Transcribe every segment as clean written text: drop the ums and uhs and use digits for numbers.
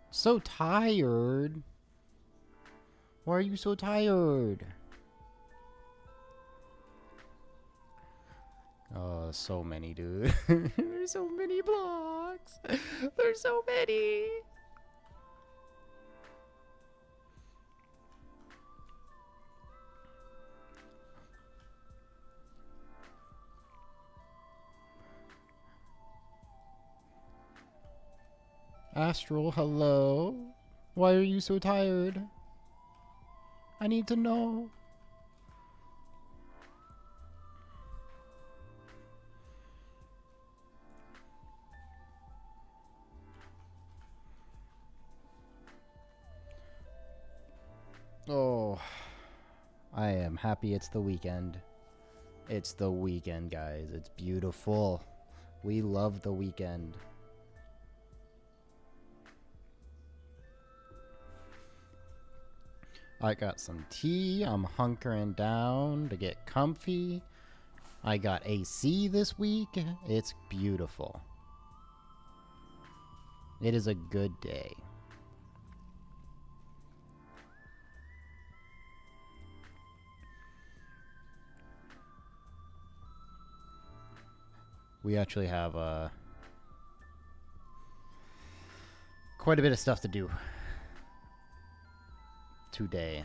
So tired. Why are you so tired? Oh, so many, dude. There's so many blocks. There's so many. Astral, hello. Why are you so tired? I need to know. Oh, I am happy it's the weekend. It's the weekend, guys. It's beautiful. We love the weekend. I got some tea. I'm hunkering down to get comfy. I got AC this week. It's beautiful. It is a good day. We actually have quite a bit of stuff to do today.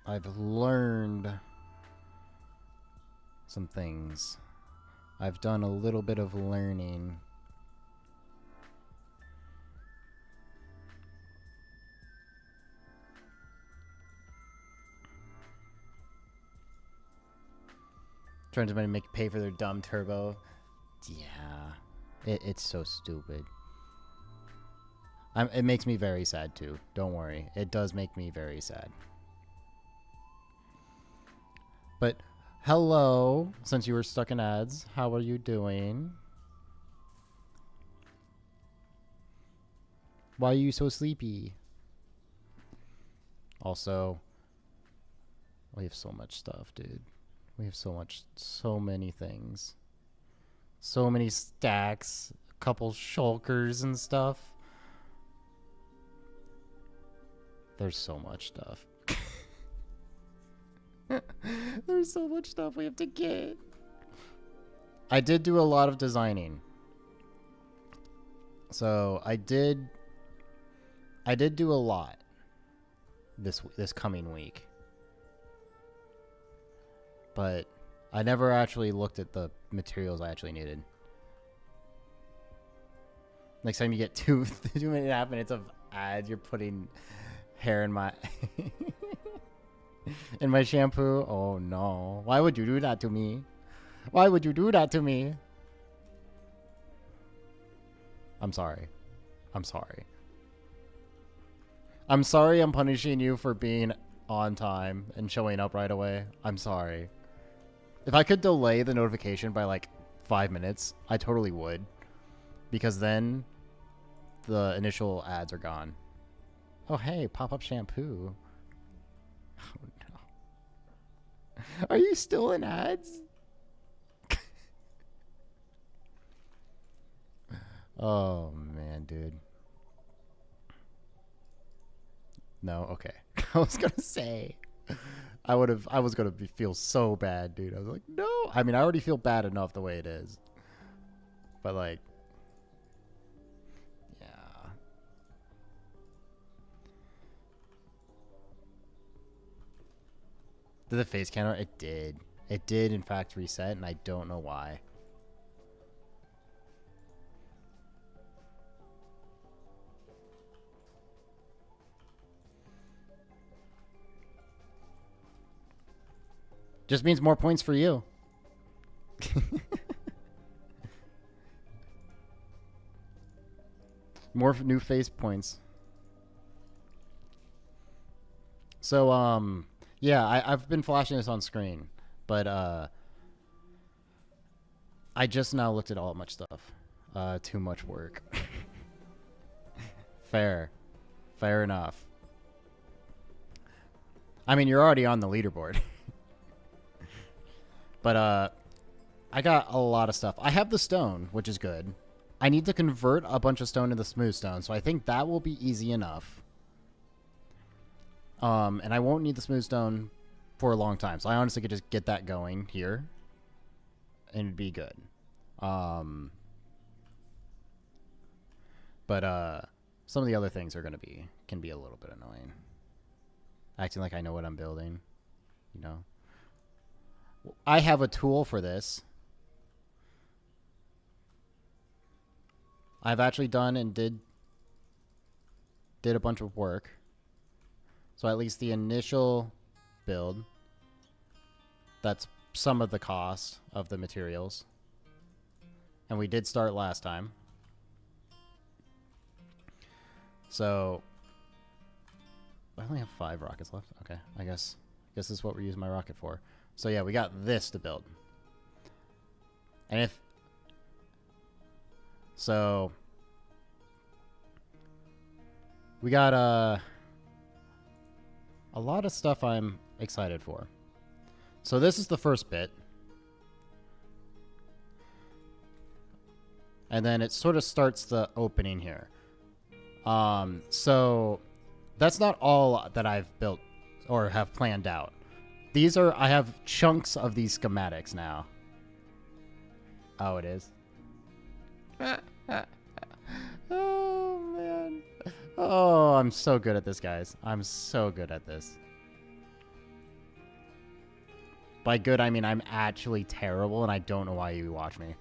I've learned some things. I've done a little bit of learning. Trying to make pay for their dumb turbo. Yeah. It's so stupid. It makes me very sad too. Don't worry. It does make me very sad. But hello, since you were stuck in ads, how are you doing? Why are you so sleepy? Also, we have so much stuff, dude. We have so many things. So many stacks, a couple shulkers and stuff. There's so much stuff. There's so much stuff we have to get. I did do a lot of designing. So I did do a lot this coming week. But I never actually looked at the materials I actually needed. Next time you get 2.5 minutes of ads, you're putting hair in my in my shampoo. Oh no. Why would you do that to me? Why would you do that to me? I'm sorry. I'm sorry. I'm sorry I'm punishing you for being on time and showing up right away. I'm sorry. If I could delay the notification by like 5 minutes, I totally would. Because then the initial ads are gone. Oh, hey, pop-up shampoo. Oh, no. Are you still in ads? Oh, man, dude. No, okay. I was going to say... I was gonna feel so bad, dude. I was like, no. I mean, I already feel bad enough the way it is. But like, yeah. Did the face counter? It did. It did, in fact, reset, and I don't know why. Just means more points for you. More new face points. So, yeah, I've been flashing this on screen, but I just now looked at all much stuff. Too much work. Fair enough. I mean, you're already on the leaderboard. But, I got a lot of stuff. I have the stone, which is good. I need to convert a bunch of stone into smooth stone, so I think that will be easy enough. And I won't need the smooth stone for a long time, so I honestly could just get that going here, and it'd be good. But some of the other things are can be a little bit annoying. Acting like I know what I'm building, you know. I have a tool for this. I've actually done and did a bunch of work. So at least the initial build, that's some of the cost of the materials. And we did start last time. So I only have 5 rockets left. Okay, I guess this is what we're using my rocket for. So yeah, we got this to build. And if so, we got a lot of stuff I'm excited for. So this is the first bit. And then it sort of starts the opening here. So that's not all that I've built or have planned out. I have chunks of these schematics now. Oh, it is. Oh, man. Oh, I'm so good at this, guys. I'm so good at this. By good, I mean I'm actually terrible, and I don't know why you watch me.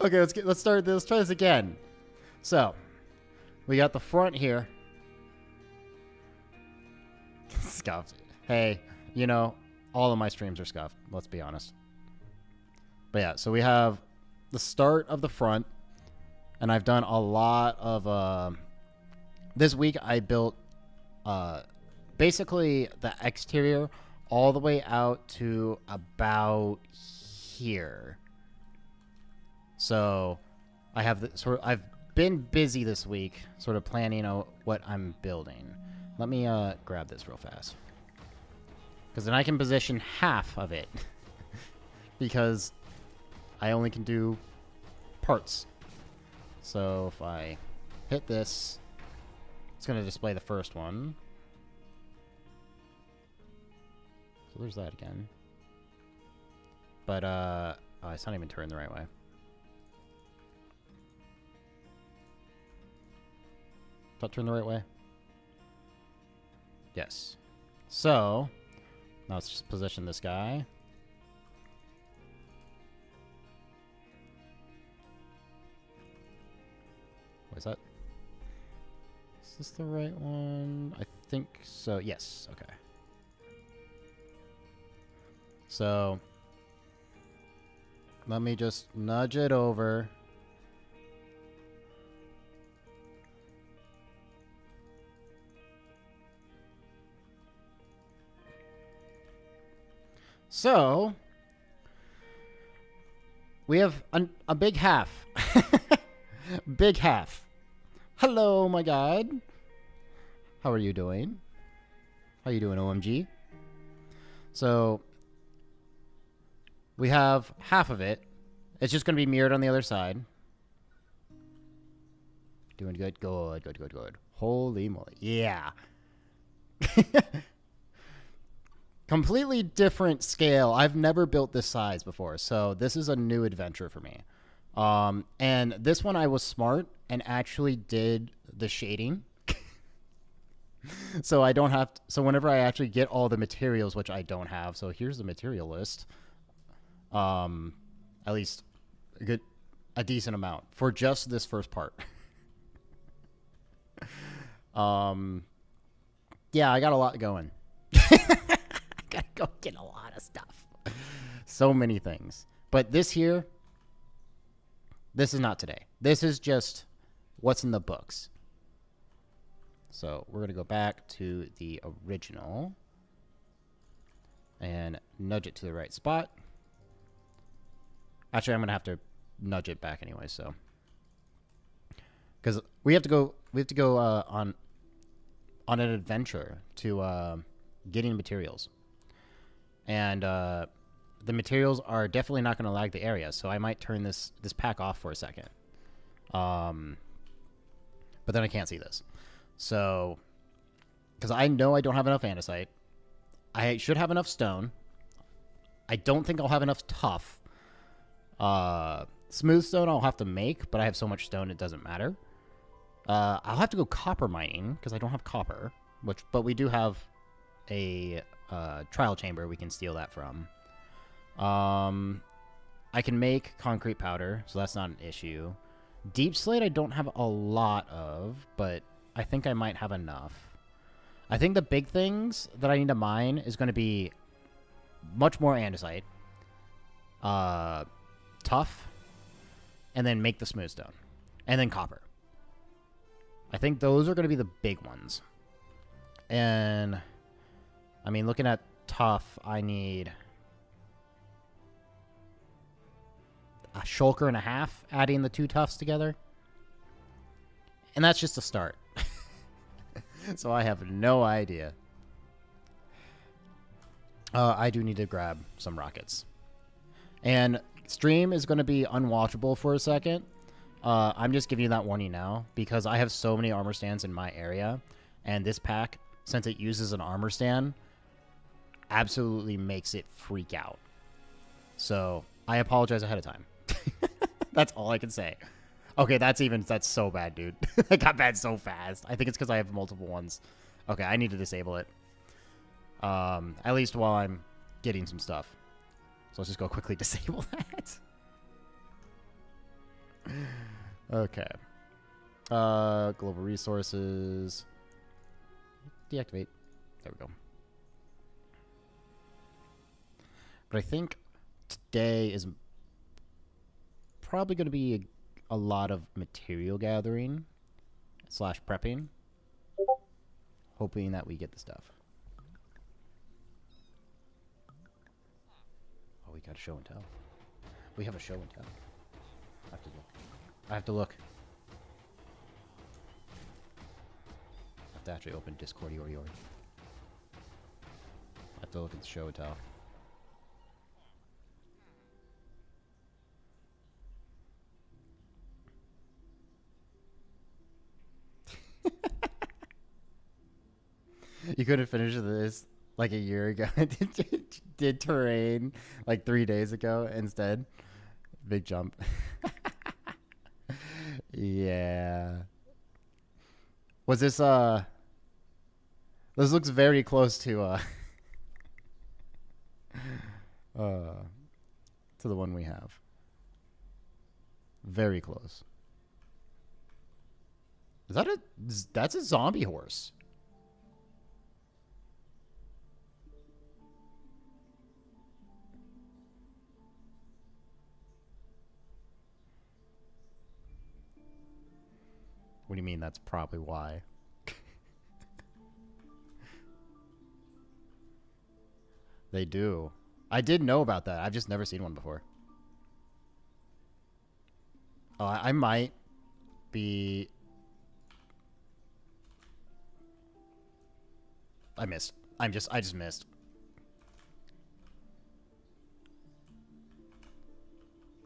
Okay, let's start this. Let's try this again. So, we got the front here. Scuffed. Hey, you know, all of my streams are scuffed. Let's be honest. But yeah, so we have the start of the front, and I've done a lot of. This week I built basically the exterior all the way out to about here. So I have I've been busy this week, sort of planning out what I'm building. Let me grab this real fast, because then I can position half of it, because I only can do parts. So if I hit this, it's going to display the first one. So there's that again. But oh, it's not even turned the right way. Not turned the right way? Yes. So now let's just position this guy. What is that? Is this the right one? I think so. Yes. Okay. So let me just nudge it over. So we have a big half. Big half. Hello, my God. How are you doing? How you doing, OMG? So we have half of it. It's just going to be mirrored on the other side. Doing good. Good, good, good, good. Holy moly. Yeah. Completely different scale. I've never built this size before, so this is a new adventure for me. And this one I was smart and actually did the shading. So I don't have to, so whenever I actually get all the materials, which I don't have, so here's the material list. At least a decent amount for just this first part. Yeah, I got a lot going. Gotta go get a lot of stuff. So many things. But this here, this is not today. This is just what's in the books. So we're going to go back to the original and nudge it to the right spot. Actually, I'm going to have to nudge it back anyway, so. Because we have to go on on an adventure to getting materials. And the materials are definitely not going to lag the area, so I might turn this pack off for a second. But then I can't see this. So, because I know I don't have enough andesite. I should have enough stone. I don't think I'll have enough tough. Smooth stone I'll have to make, but I have so much stone it doesn't matter. I'll have to go copper mining because I don't have copper, but we do have a trial chamber we can steal that from. I can make concrete powder, so that's not an issue. Deep slate I don't have a lot of, but I think I might have enough. I think the big things that I need to mine is going to be much more andesite, tough, and then make the smooth stone, and then copper. I think those are going to be the big ones. And, I mean, looking at tough, I need a shulker and a half, adding the 2 toughs together. And that's just a start. So I have no idea. I do need to grab some rockets. And stream is going to be unwatchable for a second. I'm just giving you that warning now because I have so many armor stands in my area. And this pack, since it uses an armor stand, absolutely makes it freak out. So I apologize ahead of time. That's all I can say. Okay, that's so bad, dude. It got bad so fast. I think it's because I have multiple ones. Okay, I need to disable it. At least while I'm getting some stuff. So let's just go quickly disable that. Okay. Global resources. Deactivate. There we go. But I think today is probably going to be a lot of material gathering / prepping. Hoping that we get the stuff. Oh, we got a show and tell. We have a show and tell. I have to look. I have to look. I have to actually open Discord. I have to look at the show and tell. You couldn't finish this like a year ago. Did terrain like 3 days ago instead. Big jump. Yeah. Was this this looks very close to to the one we have. Very close. That's a zombie horse. What do you mean that's probably why? They do. I did know about that. I've just never seen one before. Oh, I might be... I missed. I just missed.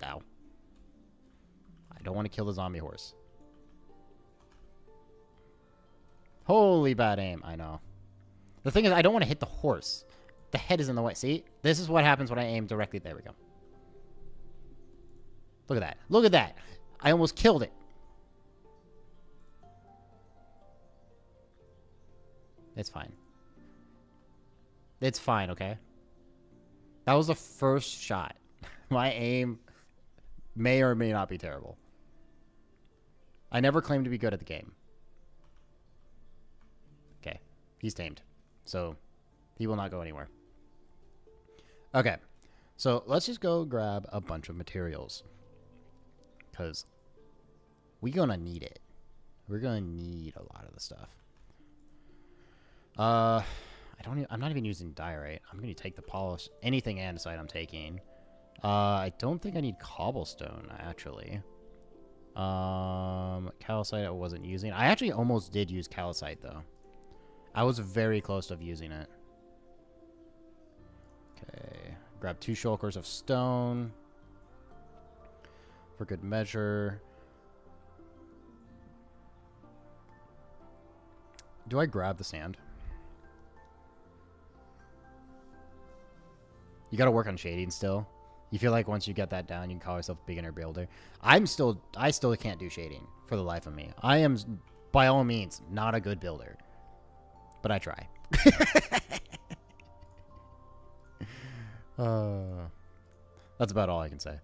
Ow. I don't want to kill the zombie horse. Holy bad aim. I know. The thing is, I don't want to hit the horse. The head is in the way. See? This is what happens when I aim directly. There we go. Look at that. Look at that. I almost killed it. It's fine. It's fine, okay? That was the first shot. My aim may or may not be terrible. I never claimed to be good at the game. Okay. He's tamed. So, he will not go anywhere. Okay. So, let's just go grab a bunch of materials. Because we're going to need it. We're going to need a lot of the stuff. I'm not even using diorite. I'm going to take the polish. Anything andesite I'm taking. I don't think I need cobblestone, actually. Calcite I wasn't using. I actually almost did use calcite, though. I was very close to using it. Okay. Grab 2 shulkers of stone. For good measure. Do I grab the sand? You gotta work on shading still. You feel like once you get that down, you can call yourself a beginner builder. I still can't do shading for the life of me. I am, by all means, not a good builder. But I try. That's about all I can say.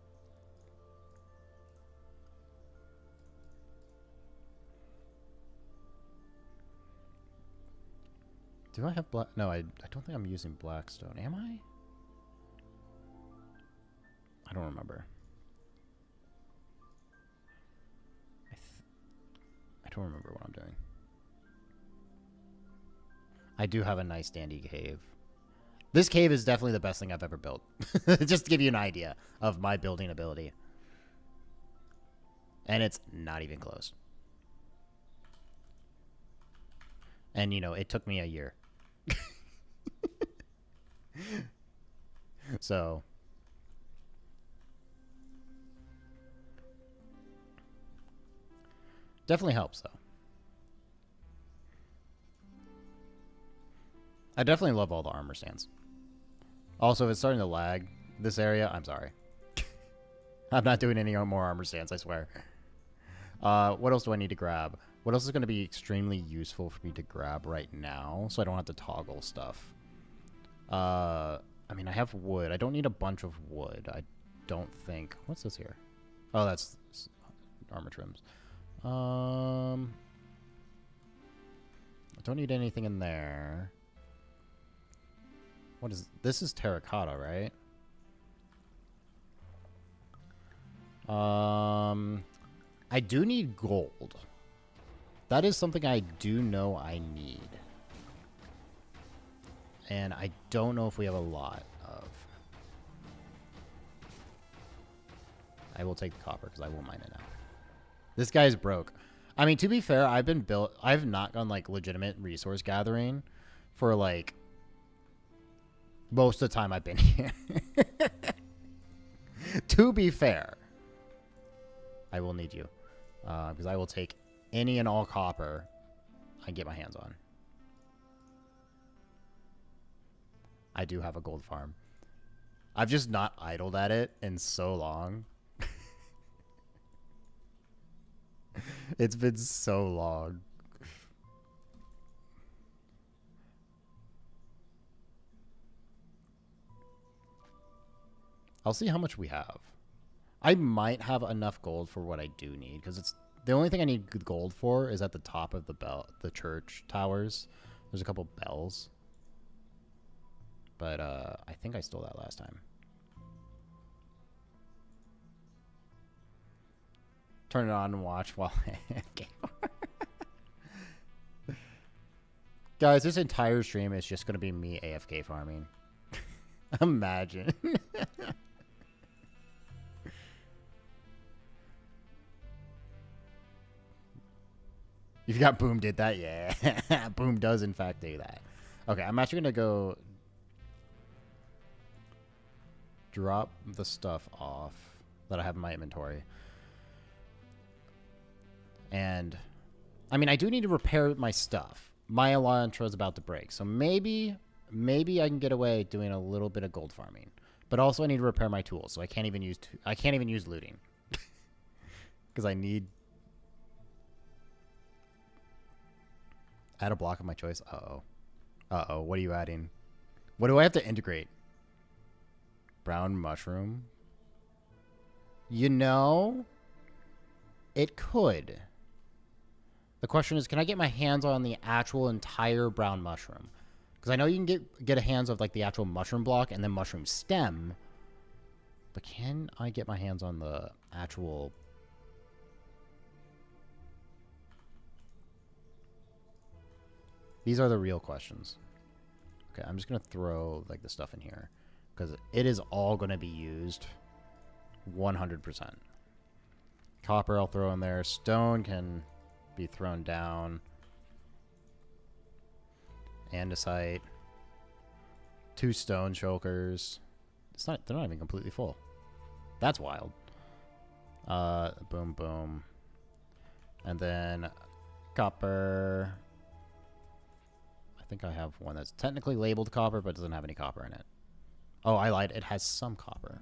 Do I have black? No, I don't think I'm using blackstone. Am I? I don't remember. I don't remember what I'm doing. I do have a nice dandy cave. This cave is definitely the best thing I've ever built. Just to give you an idea of my building ability. And it's not even close. And, you know, it took me a year. So... definitely helps, though. I definitely love all the armor stands. Also, if it's starting to lag, this area, I'm sorry. I'm not doing any more armor stands, I swear. What else do I need to grab? What else is going to be extremely useful for me to grab right now so I don't have to toggle stuff? I mean, I have wood. I don't need a bunch of wood. I don't think. What's this here? Oh, that's armor trims. I don't need anything in there. What is this? Is terracotta, right? I do need gold. That is something I do know I need. And I don't know if we have a lot of. I will take the copper because I will mine it now. This guy's broke. I mean, to be fair, I've not gone like legitimate resource gathering for like most of the time I've been here. To be fair, I will need you because I will take any and all copper I can get my hands on. I do have a gold farm. I've just not idled at it in so long. It's been so long. I'll see how much we have. I might have enough gold for what I do need because it's the only thing I need gold for is at the top of the church towers. There's a couple bells. But I think I stole that last time. Turn it on and watch while AFK. Guys, this entire stream is just going to be me AFK farming. Imagine. You've got Boom did that? Yeah. Boom does, in fact, do that. Okay, I'm actually going to go drop the stuff off that I have in my inventory. And, I mean, I do need to repair my stuff. My Elantra is about to break. So maybe I can get away doing a little bit of gold farming. But also I need to repair my tools. So I can't even use looting. Because I need... Add a block of my choice. Uh-oh. Uh-oh. What are you adding? What do I have to integrate? Brown mushroom? You know, it could. The question is, can I get my hands on the actual entire brown mushroom? Because I know you can get a hands of like the actual mushroom block and then mushroom stem. But can I get my hands on the actual... These are the real questions. Okay, I'm just going to throw like the stuff in here. Because it is all going to be used 100%. Copper I'll throw in there. Stone can be thrown down. andesite, 2 stone chokers. They're not even completely full. That's wild. Boom, boom. And then copper. I think I have one that's technically labeled copper, but doesn't have any copper in it. Oh, I lied. It has some copper.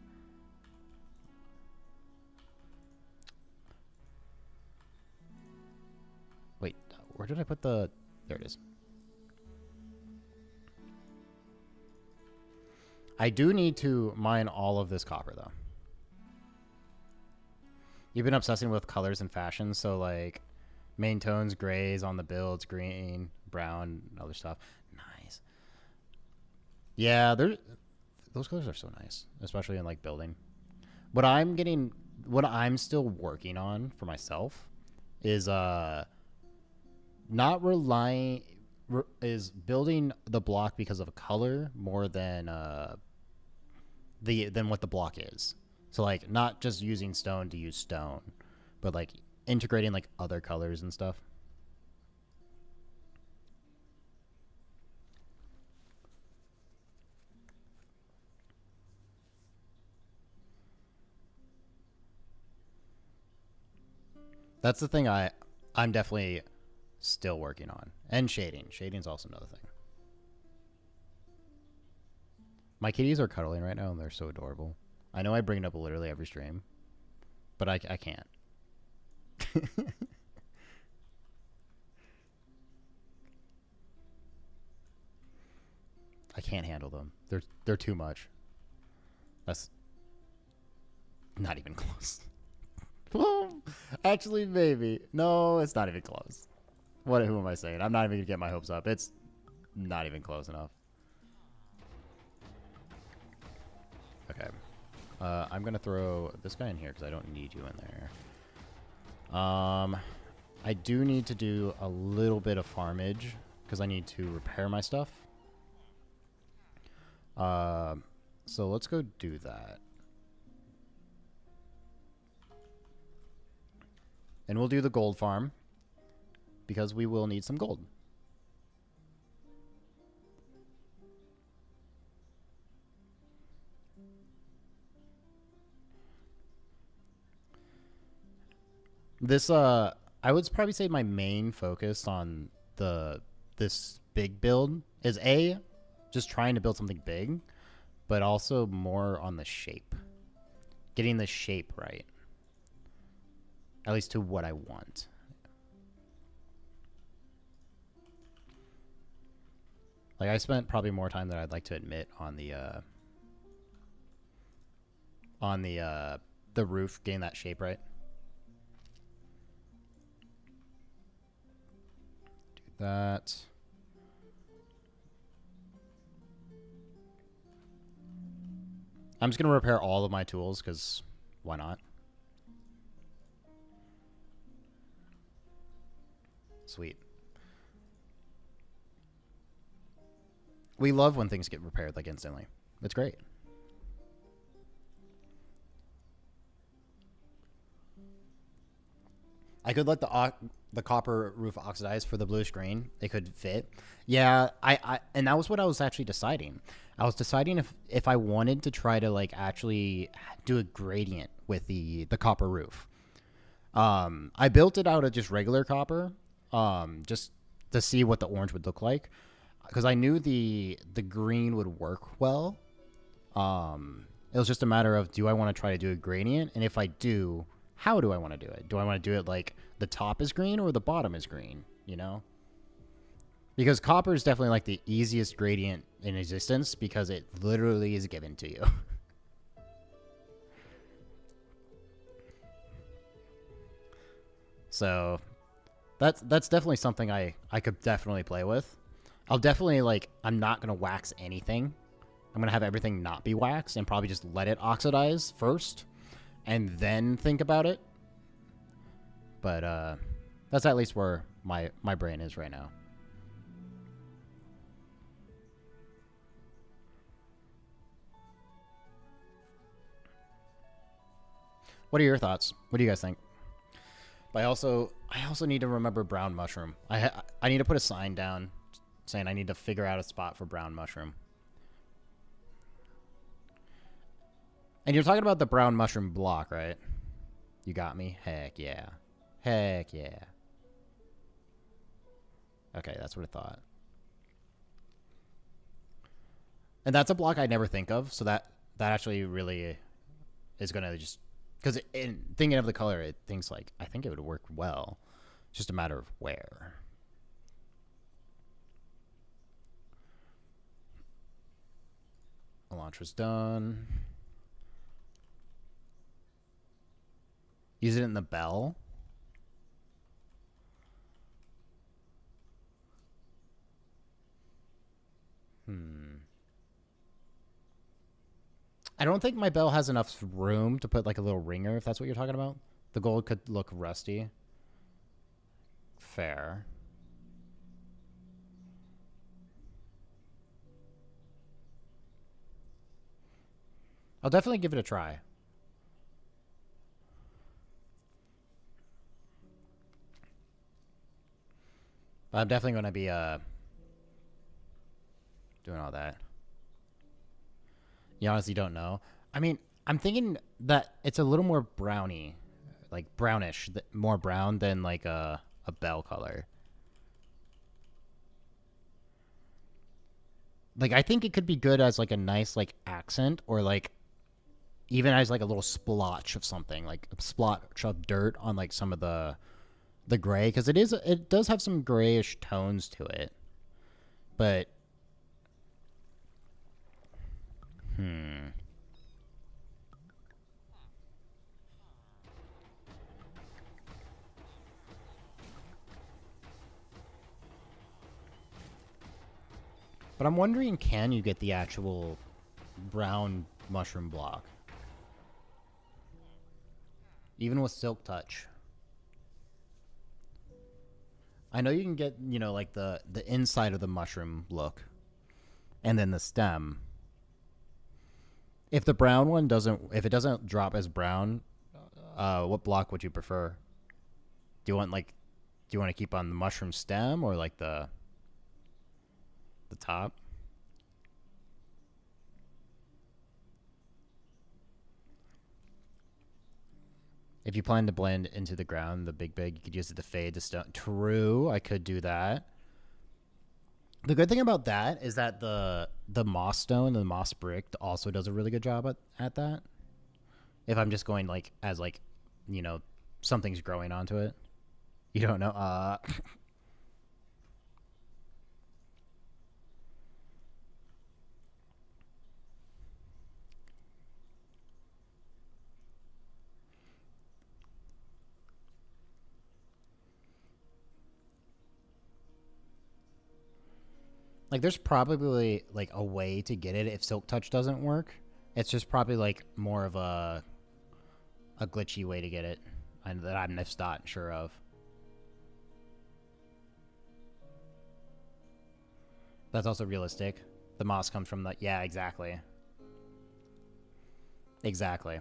Wait, where did I put the... There it is. I do need to mine all of this copper, though. You've been obsessing with colors and fashion, so, like, main tones, grays on the builds, green, brown, and other stuff. Nice. Yeah, those colors are so nice, especially in, like, building. What I'm still working on for myself is, not relying... is building the block because of a color more than what the block is. So like not just using stone to use stone, but like integrating like other colors and stuff. That's the thing I'm definitely still working on. And shading. Shading's also another thing. My kitties are cuddling right now, and they're so adorable. I know I bring it up literally every stream, but I can't. I can't handle them. They're too much. That's not even close. Well, actually, maybe. No, it's not even close. Who am I saying? I'm not even gonna get my hopes up. It's not even close enough. Okay. I'm gonna throw this guy in here because I don't need you in there. I do need to do a little bit of farmage because I need to repair my stuff. So let's go do that. And we'll do the gold farm because we will need some gold. This I would probably say my main focus on this big build is just trying to build something big, but also more on the shape. Getting the shape right. At least to what I want. Like I spent probably more time than I'd like to admit on the roof, getting that shape right. Do that. I'm just gonna repair all of my tools because why not? Sweet. We love when things get repaired like instantly. It's great. I could let the copper roof oxidize for the blue screen. It could fit. Yeah, and that was what I was actually deciding. I was deciding if I wanted to try to like actually do a gradient with the copper roof. I built it out of just regular copper, just to see what the orange would look like, because I knew the green would work well. It was just a matter of, do I want to try to do a gradient, and if I do, how do I want to do it? Do I want to do it like the top is green or the bottom is green, you know? Because copper is definitely like the easiest gradient in existence because it literally is given to you. So that's definitely something I could definitely play with. I'll definitely like, I'm not going to wax anything. I'm going to have everything not be waxed and probably just let it oxidize first and then think about it. But that's at least where my brain is right now. What are your thoughts? What do you guys think? But I also need to remember brown mushroom. I need to put a sign down saying I need to figure out a spot for brown mushroom. And you're talking about the brown mushroom block, right? You got me? Heck yeah. Heck yeah. Okay, that's what I thought. And that's a block I never think of, so that actually really is going to just... Because in thinking of the color, it thinks like, I think it would work well. It's just a matter of where. Elantra's done. Use it in the bell. I don't think my bell has enough room to put like a little ringer, if that's what you're talking about. The gold could look rusty. Fair. I'll definitely give it a try. But I'm definitely going to be doing all that. You honestly don't know. I mean, I'm thinking that it's a little more browny, like brownish, more brown than like a bell color. Like, I think it could be good as like a nice like accent, or like even as like a little splotch of something, like a splotch of dirt on like some of the gray, because it does have some grayish tones to it. But But I'm wondering, can you get the actual brown mushroom block? Even with Silk Touch. I know you can get, you know, like the inside of the mushroom look. And then the stem. If the brown one if it doesn't drop as brown, what block would you prefer? Do you want to keep on the mushroom stem, or like the top? If you plan to blend into the ground, the big, you could use it to fade the stone. True, I could do that. The good thing about that is that the moss stone, the moss brick, also does a really good job at that. If I'm just going like as like, you know, something's growing onto it. You don't know. Like, there's probably like a way to get it if Silk Touch doesn't work. It's just probably like more of a glitchy way to get it, and that I'm just not sure of. That's also realistic. The moss comes from the... Yeah, exactly. Exactly.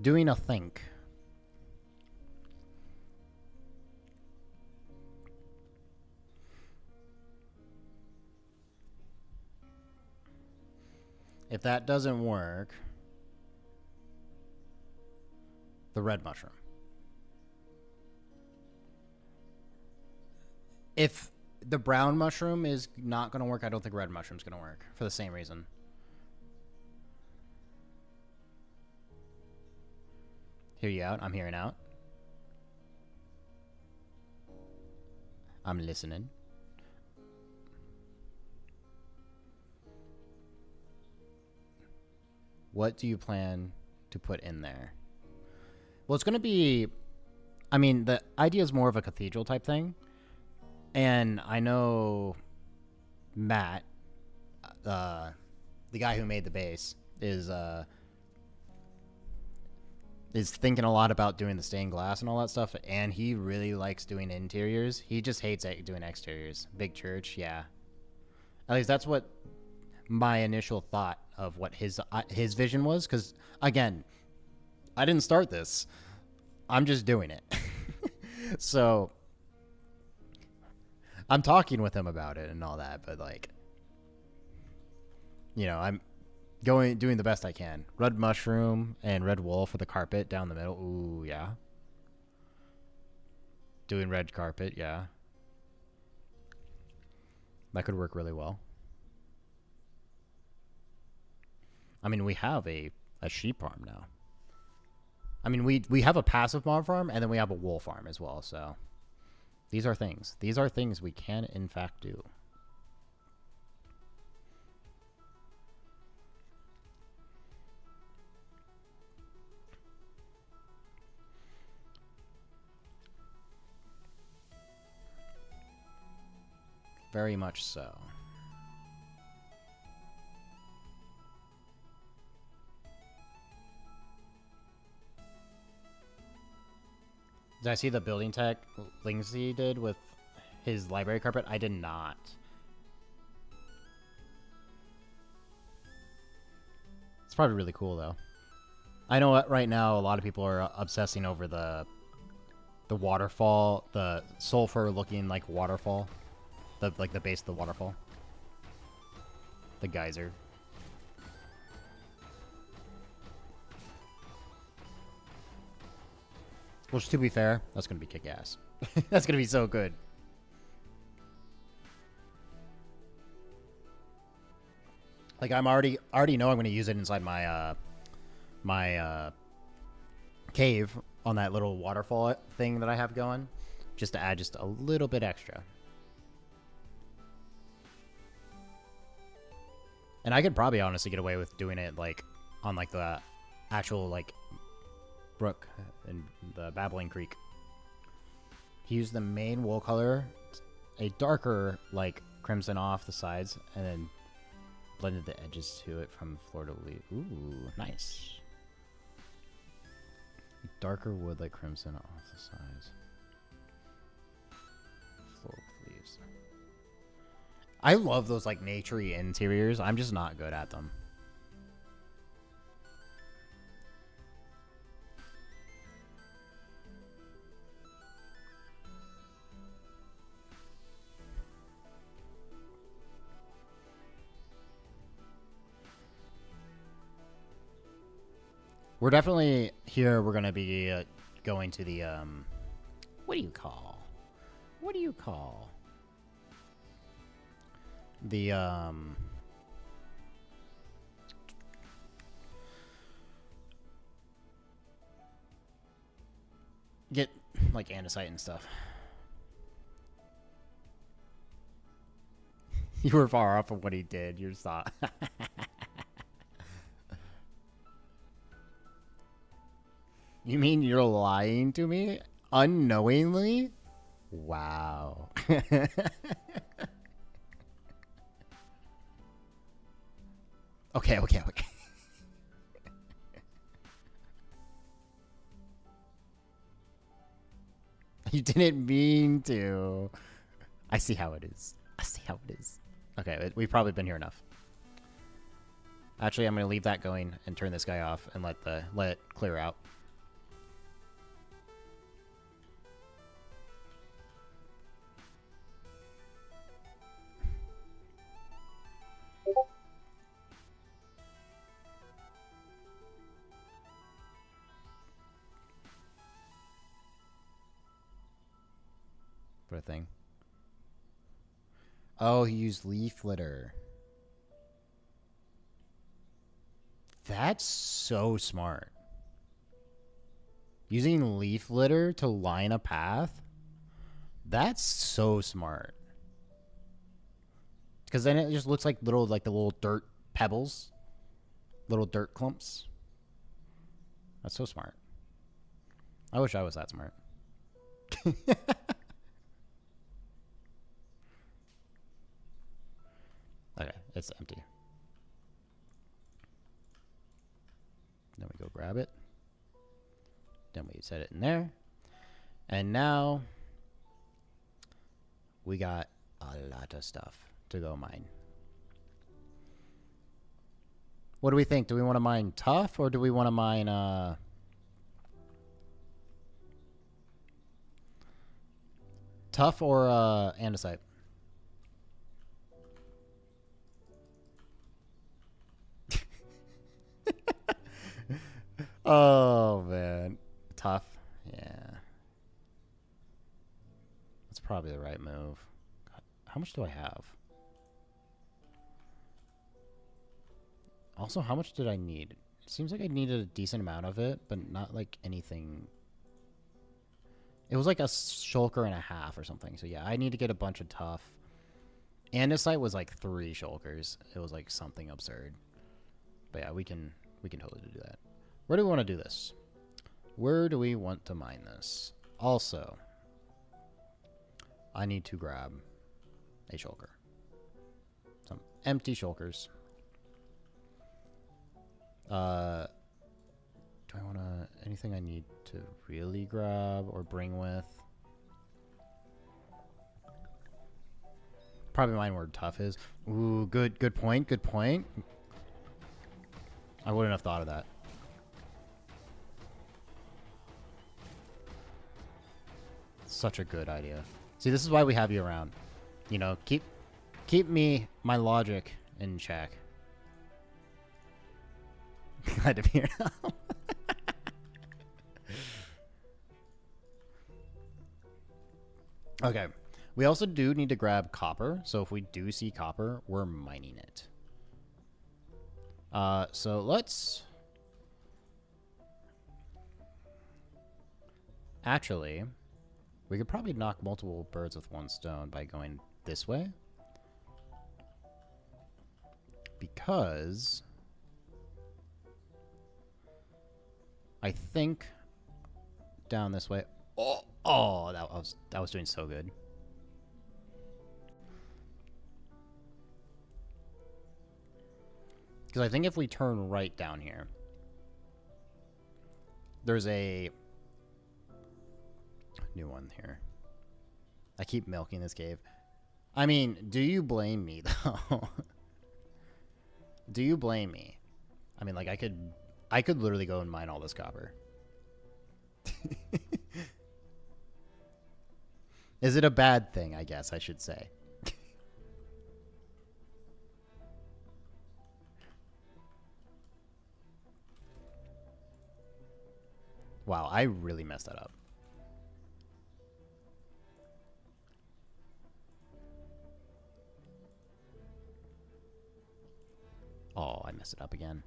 Doing a think. If that doesn't work, the red mushroom. If the brown mushroom is not going to work, I don't think red mushroom's going to work for the same reason. Hear you out? I'm hearing out. I'm listening. What do you plan to put in there? Well, it's going to be... I mean, the idea is more of a cathedral type thing. And I know Matt, the guy who made the base, is thinking a lot about doing the stained glass and all that stuff, and he really likes doing interiors. He just hates doing exteriors. Big church, yeah. At least that's what my initial thought of what his vision was. Because again, I didn't start this. I'm just doing it. So I'm talking with him about it and all that, but like, I'm doing the best I can. Red mushroom and red wool for the carpet down the middle. Ooh, yeah. Doing red carpet, yeah. That could work really well. I mean, we have a sheep farm now. I mean, we have a passive mob farm, and then we have a wool farm as well, so these are things. These are things we can, in fact, do. Very much so. Did I see the building tech Lingsy did with his library carpet? I did not. It's probably really cool, though. I know right now a lot of people are obsessing over the waterfall, the sulfur-looking like waterfall, the base of the waterfall, the geyser. Which, to be fair, that's gonna be kick-ass. That's gonna be so good. Like, I already know I'm gonna use it inside my cave on that little waterfall thing that I have going, just to add just a little bit extra. And I could probably honestly get away with doing it like on like the actual like brook in the Babbling Creek. He used the main wool color, a darker like crimson off the sides, and then blended the edges to it from floor to leaf. Ooh, nice. Darker wood like crimson off the sides. Floor with leaves. I love those like naturey interiors. I'm just not good at them. We're definitely here. We're gonna be going to the what do you call the get like andesite and stuff. You were far off of what he did. You just thought. You mean you're lying to me unknowingly? Wow. Okay. You didn't mean to. I see how it is. Okay, we've probably been here enough. Actually, I'm going to leave that going and turn this guy off and let it clear out. What a thing. Oh, he used leaf litter. That's so smart. Using leaf litter to line a path? That's so smart. Because then it just looks like the little dirt pebbles. Little dirt clumps. That's so smart. I wish I was that smart. It's empty. Then we go grab it. Then we set it in there. And now we got a lot of stuff to go mine. What do we think? Do we want to mine tough or do we want to mine tough or andesite? Oh man, tough. Yeah, that's probably the right move. God, how much do I have? Also, how much did I need? It seems like I needed a decent amount of it, but not like anything. It was like a shulker and a half or something. So yeah, I need to get a bunch of tough. Andesite was like 3 shulkers. It was like something absurd. But yeah, we can totally do that. Where do we want to do this? Where do we want to mine this? Also, I need to grab a shulker. Some empty shulkers. Do I want to... anything I need to really grab or bring with? Probably mine where tough is. Ooh, good point, good point. I wouldn't have thought of that. Such a good idea. See, this is why we have you around. You know, keep my logic in check. Glad to be here now. Okay. We also do need to grab copper. So if we do see copper, we're mining it. So let's... actually, we could probably knock multiple birds with one stone by going this way. Because... I think down this way. Oh, that was doing so good. Because I think if we turn right down here, there's a new one here. I keep milking this cave. I mean, do you blame me though? Do you blame me? I mean, like I could literally go and mine all this copper. Is it a bad thing, I guess I should say? Wow, I really messed that up. Oh, I messed it up again.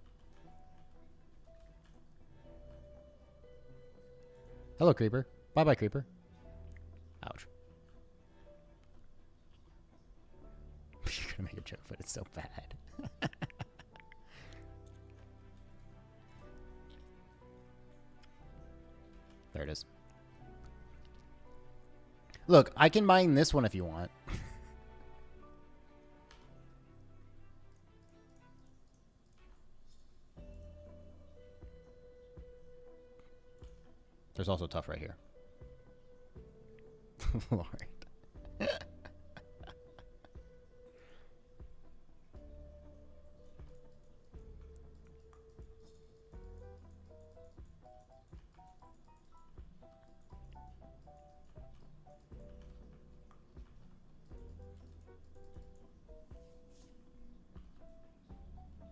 Hello, creeper. Bye-bye, creeper. Ouch. You're gonna make a joke, but it's so bad. There it is. Look, I can mine this one if you want. There's also tough right here. Lord.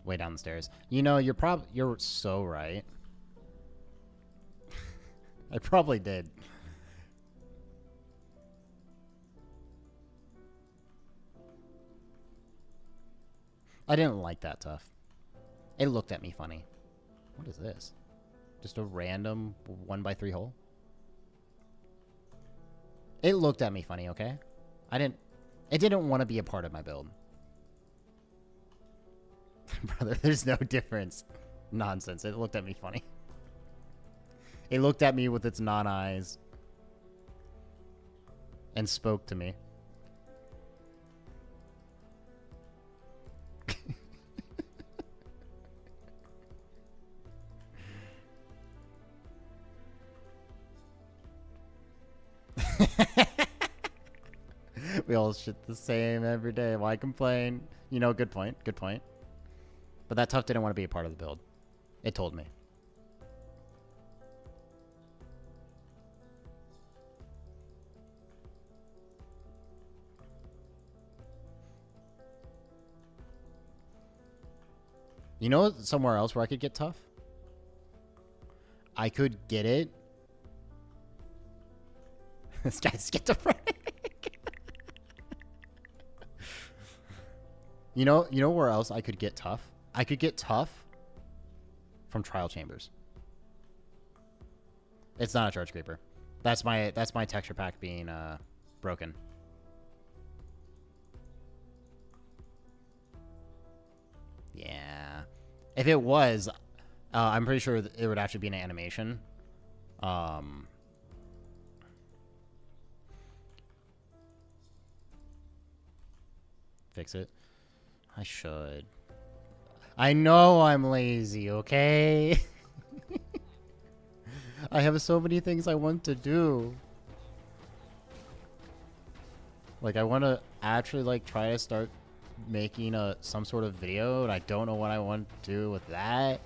Way down the stairs. You know, you're so right. I probably did. I didn't like that tough. It looked at me funny. What is this? Just a random 1x3 hole? It looked at me funny, okay? It didn't want to be a part of my build. Brother, there's no difference. Nonsense. It looked at me funny. It looked at me with its non-eyes. And spoke to me. We all shit the same every day. Why complain? You know, good point. Good point. But that tough didn't want to be a part of the build. It told me. You know somewhere else where I could get tough? I could get it. This guy's schizophrenic. You know where else I could get tough? I could get tough from trial chambers. It's not a charge creeper. That's my texture pack being broken. Yeah. If it was, I'm pretty sure it would actually be an animation. Fix it. I should. I know I'm lazy, okay? I have so many things I want to do. Like, I want to actually, like, try to start making some sort of video, and I don't know what I want to do with that.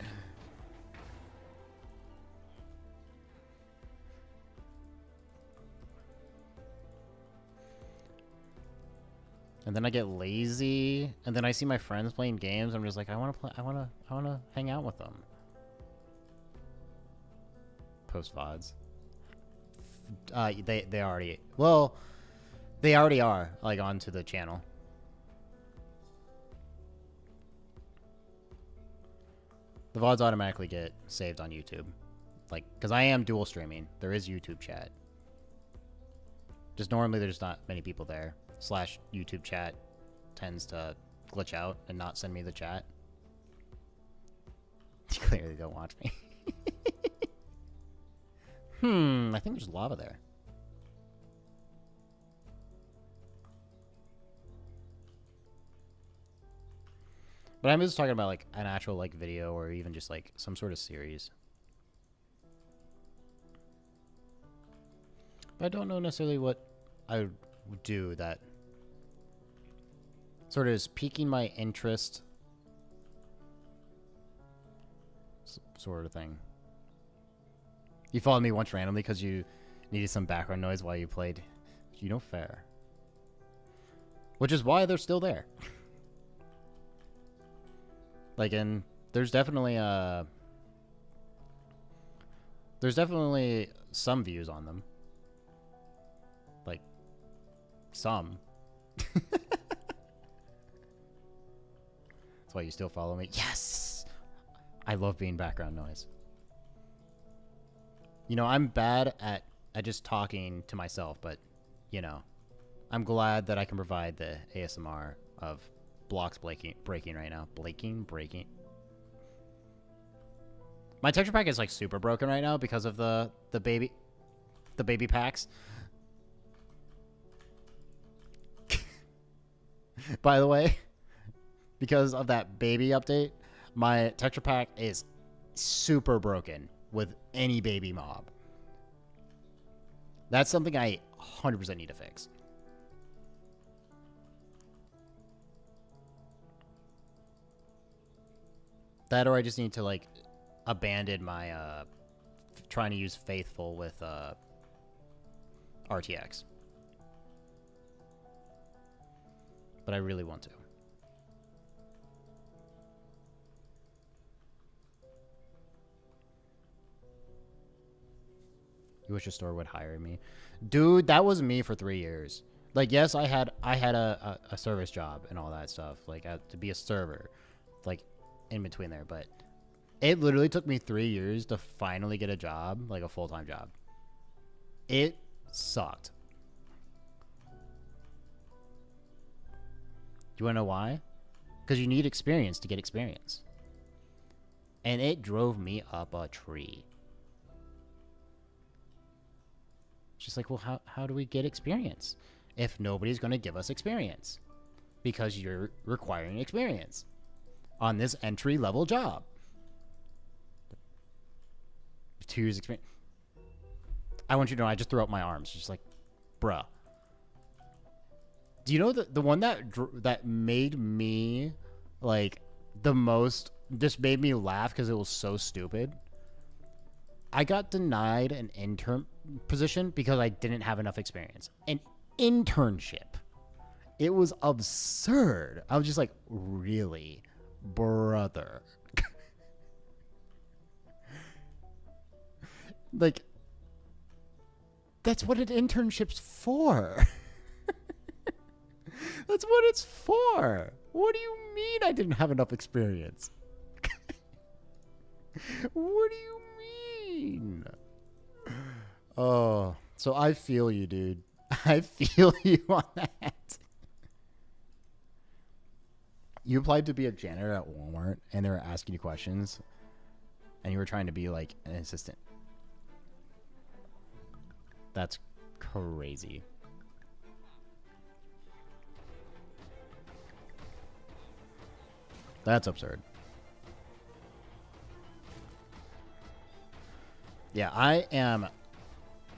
And then I get lazy, and then I see my friends playing games. I'm just like, I want to play. I want to hang out with them. Post VODs. They already, well, they already are like onto the channel. The VODs automatically get saved on YouTube, like, because I am dual streaming. There is YouTube chat. Just normally there's not many people there. / YouTube chat tends to glitch out and not send me the chat. You clearly don't watch me. I think there's lava there. But I'm just talking about like an actual like video or even just like some sort of series. But I don't know necessarily what I would do that sort of is piquing my interest, sort of thing. You followed me once randomly because you needed some background noise while you played. You know, fair. Which is why they're still there. Like, and there's definitely some views on them. Like, some. That's why you still follow me. Yes! I love being background noise. You know, I'm bad at just talking to myself, but, you know, I'm glad that I can provide the ASMR of blocks breaking right now. Breaking. My texture pack is, like, super broken right now because of the baby packs. By the way, because of that baby update, my texture pack is super broken with any baby mob. That's something I 100% need to fix. That, or I just need to, like, abandon my trying to use Faithful with RTX. But I really want to. You wish a store would hire me. Dude, that was me for 3 years. Like, yes, I had a service job and all that stuff. Like, to be a server. Like, in between there. But it literally took me 3 years to finally get a job. Like, a full-time job. It sucked. Do you want to know why? Because you need experience to get experience. And it drove me up a tree. Just like, well, how do we get experience if nobody's going to give us experience? Because you're requiring experience on this entry-level job. 2 years experience. I want you to know I just threw up my arms. Just like, bruh. Do you know the one that made me like the most, just made me laugh because it was so stupid? I got denied an intern position because I didn't have enough experience. An internship. It was absurd. I was just like, really, brother? Like, that's what an internship's for. That's what it's for. What do you mean I didn't have enough experience? What do you mean? Oh, so I feel you, dude. I feel you on that. You applied to be a janitor at Walmart, and they were asking you questions, and you were trying to be like an assistant. That's crazy. That's absurd. Yeah, I am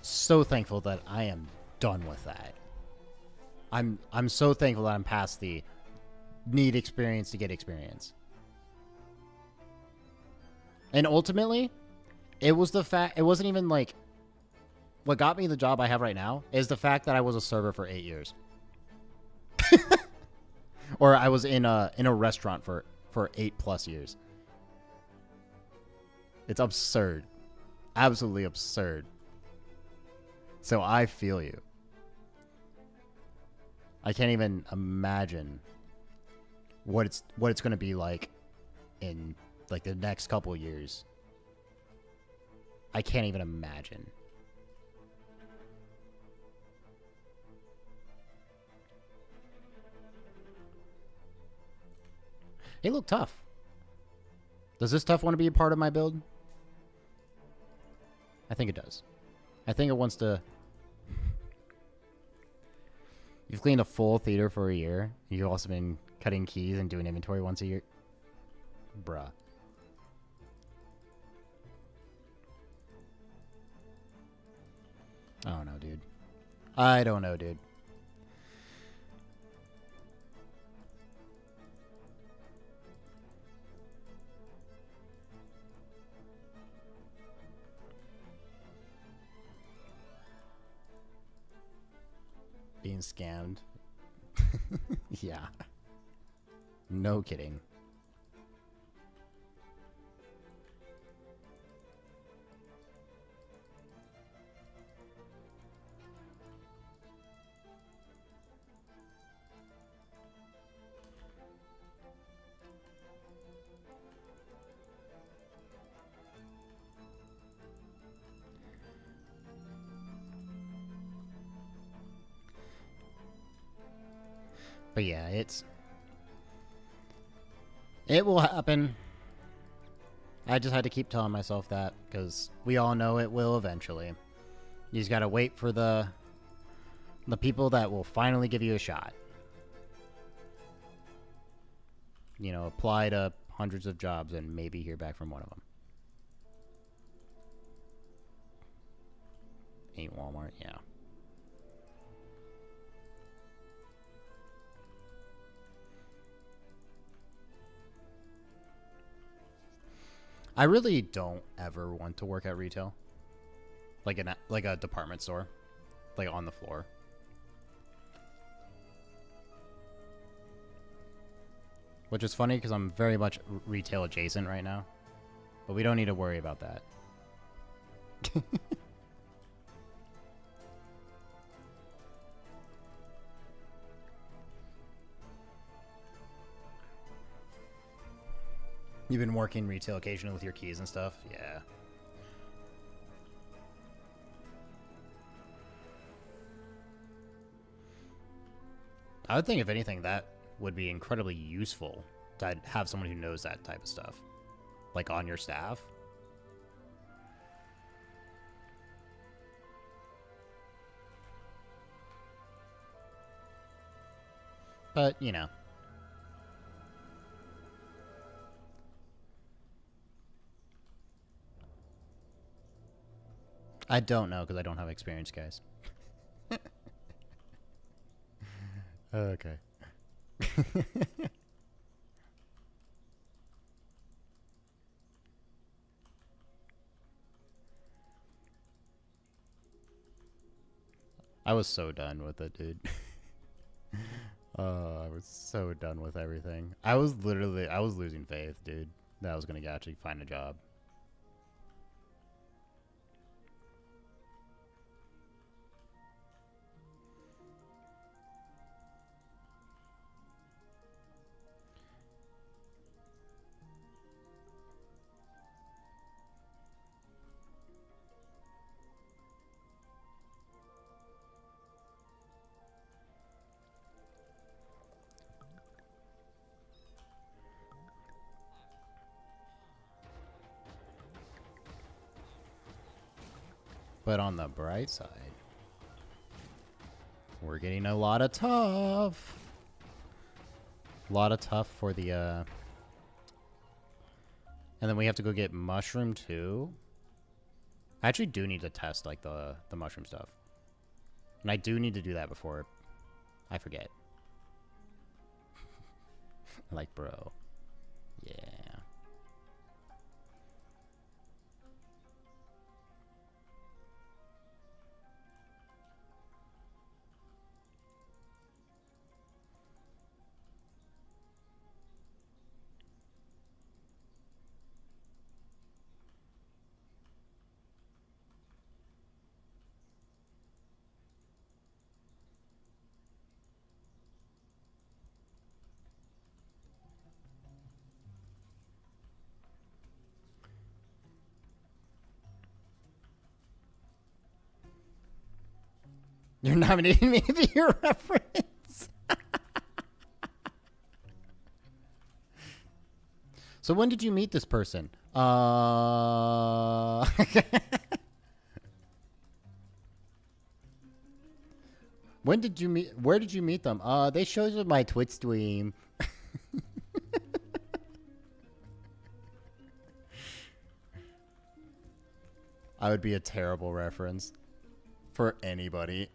so thankful that I am done with that. I'm so thankful that I'm past the need experience to get experience. And ultimately, it was the fact, it wasn't even like, what got me the job I have right now is the fact that I was a server for 8 years. Or I was in a restaurant for 8+ years. It's absurd. Absolutely absurd. So I feel you. I can't even imagine what it's going to be like in like the next couple years. I can't even imagine. Hey, look, Tough. Does this Tough want to be a part of my build? I think it does. I think it wants to... You've cleaned a full theater for a year. You've also been cutting keys and doing inventory once a year. Bruh. I don't know, dude. I don't know, dude. Being scammed. Yeah. No kidding. But yeah, it will happen. I just had to keep telling myself that because we all know it will eventually. You just gotta wait for the people that will finally give you a shot. You know, apply to hundreds of jobs and maybe hear back from one of them. Ain't Walmart, yeah. I really don't ever want to work at retail, like a department store, like on the floor. Which is funny because I'm very much retail adjacent right now, but we don't need to worry about that. You've been working retail occasionally with your keys and stuff? Yeah. I would think, if anything, that would be incredibly useful to have someone who knows that type of stuff, like on your staff. But, you know. I don't know because I don't have experience, guys. Okay. I was so done with it, dude. I was so done with everything. I was losing faith, dude, that I was gonna actually find a job. But on the bright side, we're getting a lot of tough. A lot of tough for the, and then we have to go get mushroom too. I actually do need to test, like, the mushroom stuff. And I do need to do that before I forget. Like, bro. Yeah. You're nominating me to be your reference. So when did you meet this person? When did you meet? Where did you meet them? They showed up my Twitch stream. I would be a terrible reference for anybody.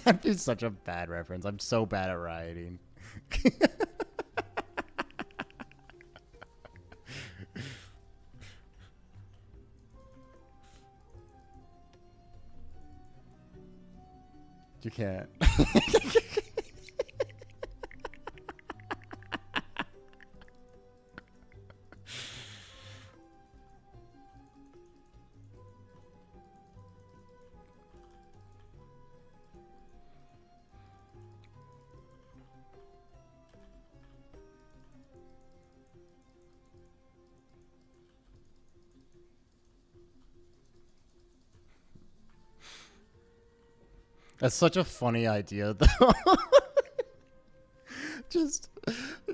I'd be such a bad reference. I'm so bad at writing. You can't. That's such a funny idea, though. just,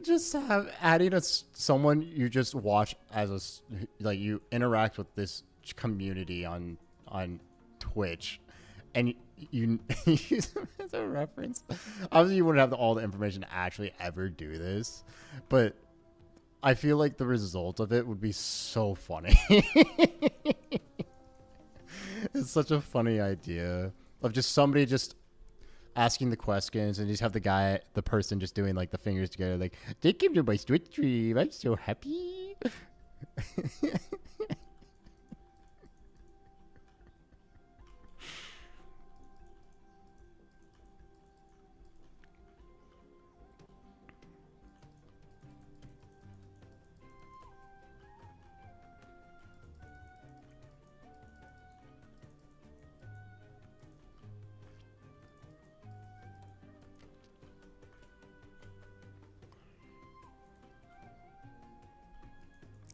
just have adding someone you just watch as like you interact with this community on Twitch, and you use them as a reference. Obviously, you wouldn't have all the information to actually ever do this, but I feel like the result of it would be so funny. It's such a funny idea. Of just somebody just asking the questions and just have the person just doing like the fingers together, like, they came to my Twitch stream. I'm so happy.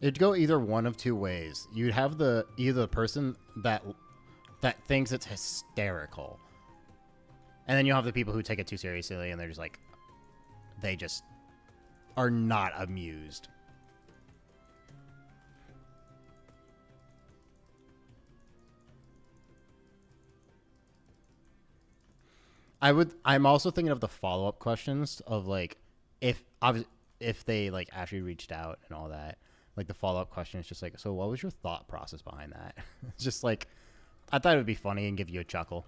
It'd go either one of two ways. You'd have either the person that thinks it's hysterical, and then you have the people who take it too seriously and they're just like, they just are not amused. I'm also thinking of the follow-up questions of like, if they like actually reached out and all that. Like the follow-up question is just like, so what was your thought process behind that? It's just like, I thought it would be funny and give you a chuckle.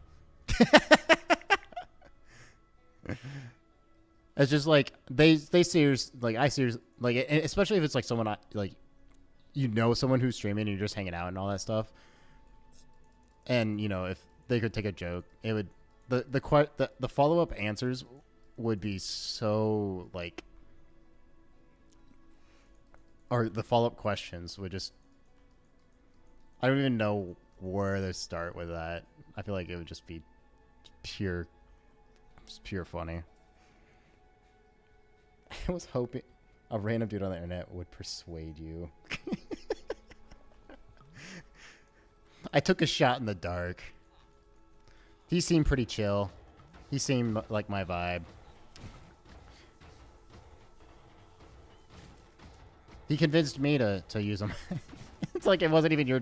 It's just like they serious like I serious like especially if it's like someone like someone who's streaming and you're just hanging out and all that stuff. And if they could take a joke, it would the follow up answers would be so like, or the follow up questions would just, I don't even know where to start with that. I feel like it would just be pure funny. I was hoping a random dude on the internet would persuade you. I took a shot in the dark. He seemed pretty chill. He seemed like my vibe. He convinced me to use him. It's like it wasn't even your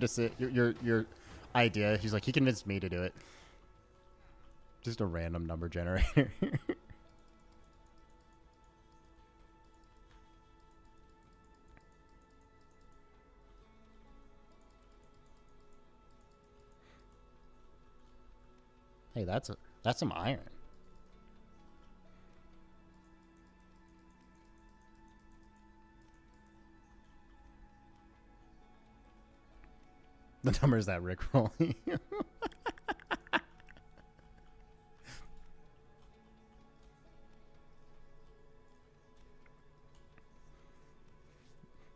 idea. He's like, he convinced me to do it. Just a random number generator. Hey, that's some iron. The numbers that Rickroll.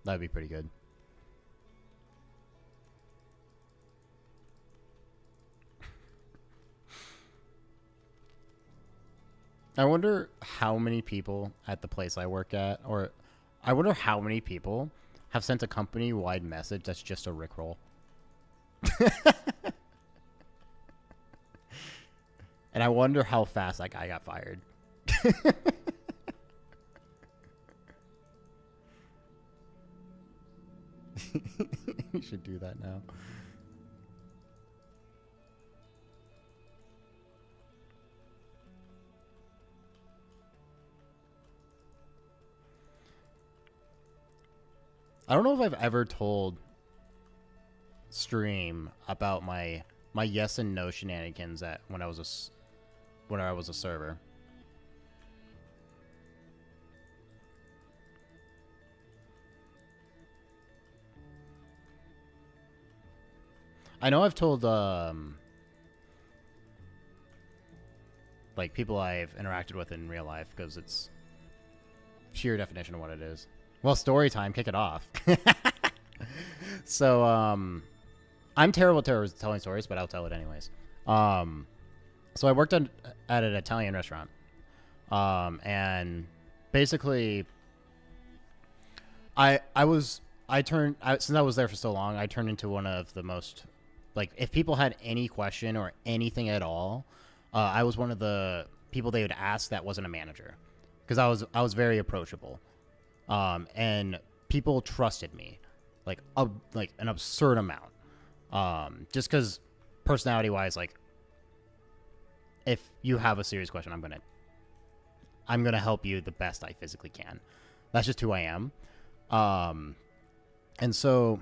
That'd be pretty good. I wonder how many people at the place I work at, or I wonder how many people have sent a company-wide message that's just a Rickroll. And I wonder how fast that guy got fired. You should do that now. I don't know if I've ever told stream about my yes and no shenanigans at when I was a server. I know I've told like people I've interacted with in real life, because it's sheer definition of what it is. Well, story time, kick it off. So I'm terrible at telling stories, but I'll tell it anyways. So I worked at an Italian restaurant, and basically since I was there for so long, I turned into one of the most, like, if people had any question or anything at all, I was one of the people they would ask that wasn't a manager, because I was very approachable, and people trusted me, like an absurd amount, just because personality wise, like, if you have a serious question, I'm gonna help you the best I physically can. That's just who I am. And so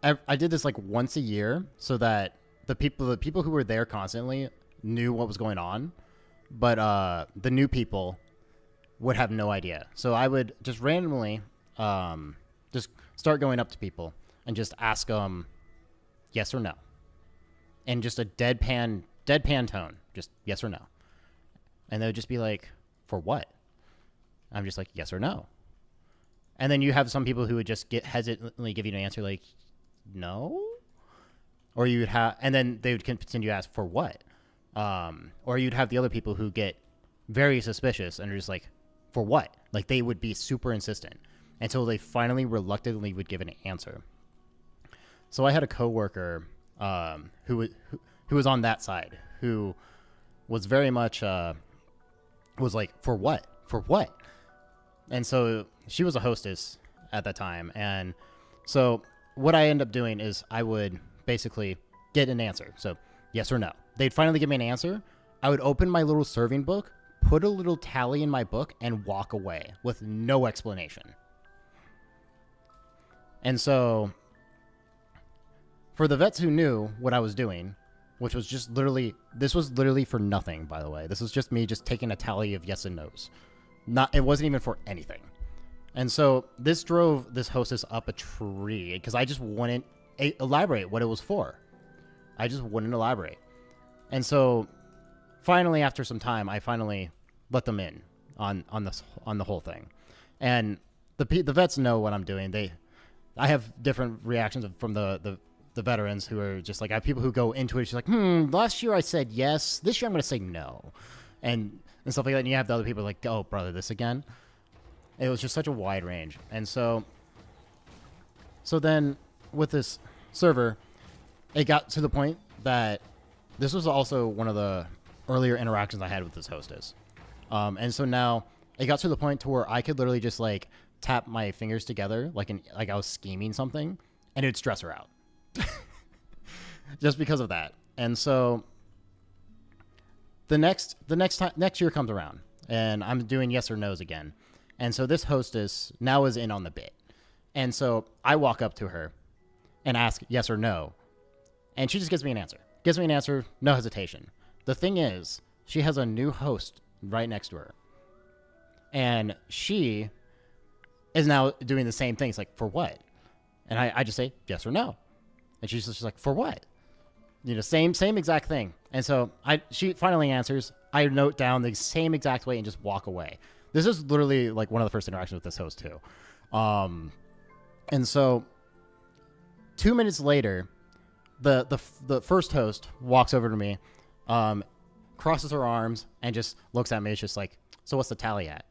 I did this like once a year, so that the people who were there constantly knew what was going on, but the new people would have no idea. So I would just randomly just start going up to people and just ask them yes or no, and just a deadpan tone, just yes or no, and they would just be like, for what? I'm just like, yes or no. And then you have some people who would just hesitantly give you an answer like, no, or you would have, and then they would continue to ask for what, or you'd have the other people who get very suspicious and are just like, for what? Like, they would be super insistent until they finally reluctantly would give an answer. So I had a coworker who was on that side, who was very much was like, for what? For what? And so she was a hostess at that time. And so what I end up doing is I would basically get an answer. So yes or no. They'd finally give me an answer. I would open my little serving book, put a little tally in my book, and walk away with no explanation. And so for the vets who knew what I was doing, which was just literally, this was literally for nothing, by the way. This was just me just taking a tally of yes and no's. It wasn't even for anything. And so this drove this hostess up a tree because I just wouldn't elaborate what it was for. I just wouldn't elaborate. And so finally, after some time, I finally let them in on the whole thing. And the vets know what I'm doing. I have different reactions from the veterans who are just like, I have people who go into it. She's like, last year I said yes. This year I'm going to say no. And stuff like that. And you have the other people like, oh, brother, this again. It was just such a wide range. And so then with this server, it got to the point that this was also one of the earlier interactions I had with this hostess. And so now it got to the point to where I could literally just like tap my fingers together like I was scheming something, and it'd stress her out. Just because of that. And so the next year comes around and I'm doing yes or no's again. And so this hostess now is in on the bit. And so I walk up to her and ask yes or no. And she just gives me an answer. Gives me an answer, no hesitation. The thing is, she has a new host right next to her. And she is now doing the same thing. It's like, for what? And I just say yes or no. And she's just like, for what? You know, same exact thing. And so she finally answers. I note down the same exact way and just walk away. This is literally like one of the first interactions with this host too. And so 2 minutes later, the first host walks over to me, crosses her arms and just looks at me. It's just like, so what's the tally at?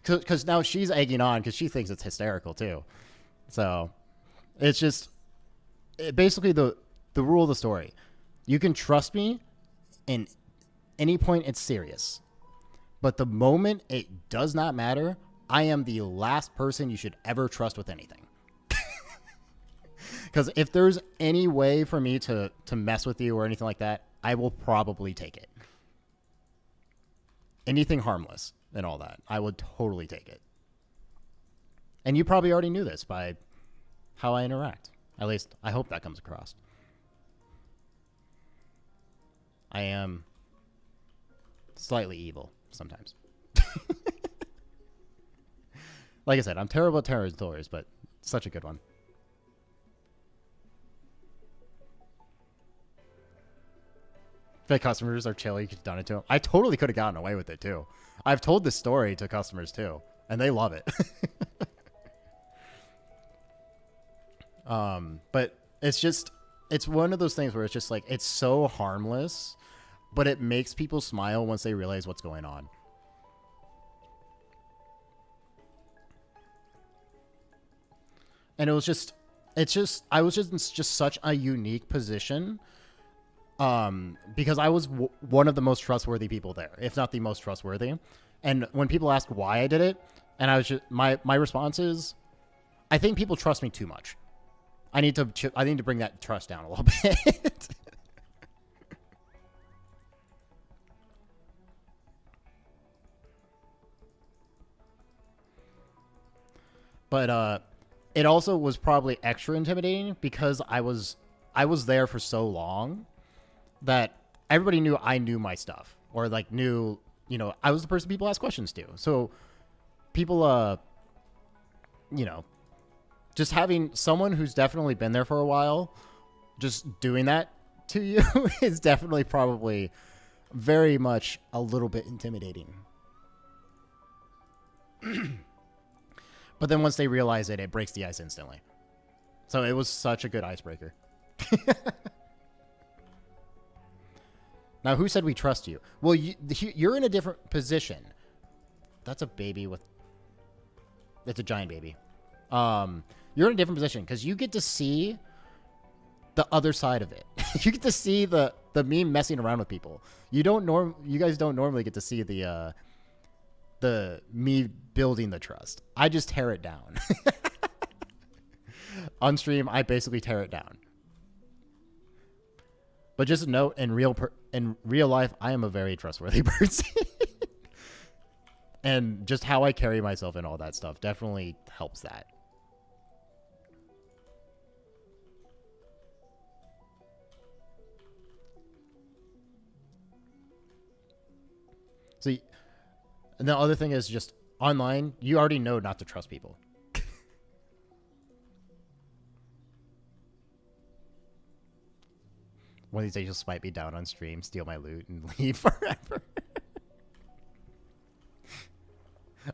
Because now she's egging on because she thinks it's hysterical too. So it's just basically the rule of the story. You can trust me in any point it's serious. But the moment it does not matter, I am the last person you should ever trust with anything. Because if there's any way for me to mess with you or anything like that, I will probably take it. Anything harmless and all that, I would totally take it. And you probably already knew this by how I interact. At least, I hope that comes across. I am slightly evil sometimes. Like I said, I'm terrible at terror stories, but such a good one. Fake customers are chill. You could have done it to them. I totally could have gotten away with it too. I've told this story to customers too, and they love it. But it's one of those things where it's just like, it's so harmless, but it makes people smile once they realize what's going on. And I was just in just such a unique position, because I was one of the most trustworthy people there, if not the most trustworthy. And when people ask why I did it, and I was just, my response is, I think people trust me too much. I need to bring that trust down a little bit. But it also was probably extra intimidating because I was there for so long that everybody knew I knew my stuff, or like knew, you know, I was the person people ask questions to. So people, you know, just having someone who's definitely been there for a while, just doing that to you is definitely probably very much a little bit intimidating. But then once they realize it, it breaks the ice instantly. So it was such a good icebreaker. Now, who said we trust you? Well, you're in a different position. That's a baby with... It's a giant baby. You're in a different position because you get to see the other side of it. You get to see the me messing around with people. You guys don't normally get to see the me building the trust. I just tear it down. On stream, I basically tear it down. But just a note, in real life, I am a very trustworthy person. And just how I carry myself and all that stuff definitely helps that. So, and the other thing is just online, you already know not to trust people. One of these days you'll smite me down on stream, steal my loot, and leave forever.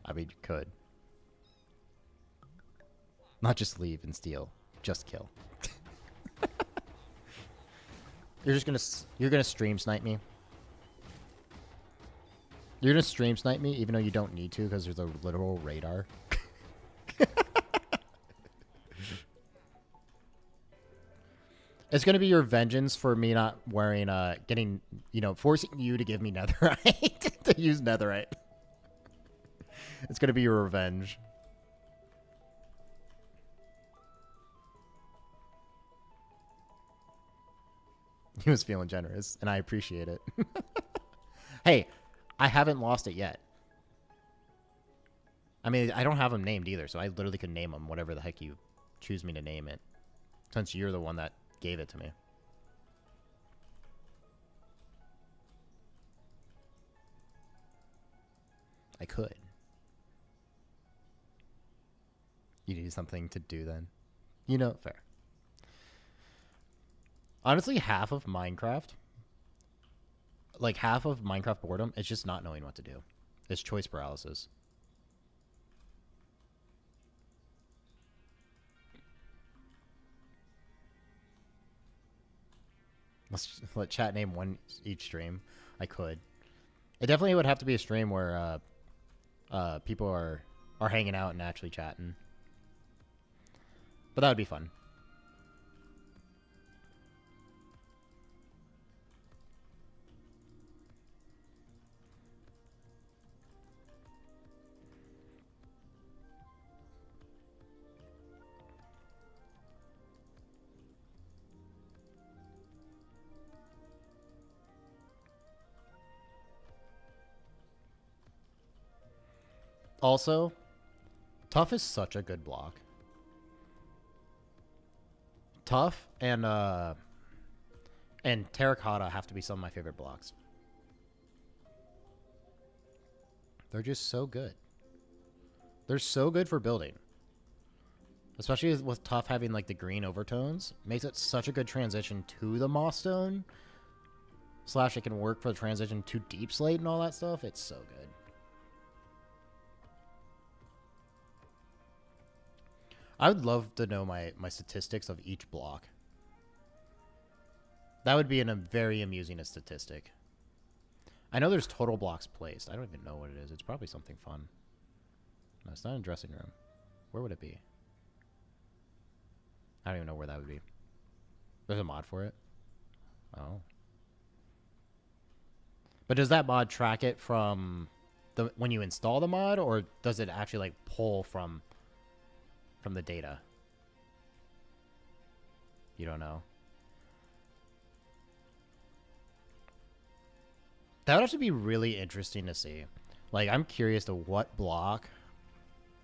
I mean, you could. Not just leave and steal, just kill. You're gonna stream snipe me. You're gonna stream snipe me even though you don't need to because there's a literal radar. It's gonna be your vengeance for me not wearing, getting, forcing you to give me netherite to use netherite. It's gonna be your revenge. He was feeling generous, and I appreciate it. Hey, I haven't lost it yet. I mean, I don't have him named either, so I literally could name him whatever the heck you choose me to name it. Since you're the one that gave it to me. I could. You need something to do then. Fair. Honestly, half of Minecraft boredom is just not knowing what to do. It's choice paralysis. Let's let chat name one each stream. I could. It definitely would have to be a stream where people are hanging out and actually chatting. But that would be fun. Also, tough is such a good block. Tough and terracotta have to be some of my favorite blocks. They're just so good. They're so good for building. Especially with tough having like the green overtones. Makes it such a good transition to the moss stone. / it can work for the transition to deep slate and all that stuff. It's so good. I would love to know my statistics of each block. That would be a very amusing statistic. I know there's total blocks placed. I don't even know what it is. It's probably something fun. No, it's not a dressing room. Where would it be? I don't even know where that would be. There's a mod for it? Oh. But does that mod track it from when you install the mod, or does it actually like pull from the data? You don't know. That would actually be really interesting to see. Like, I'm curious to what block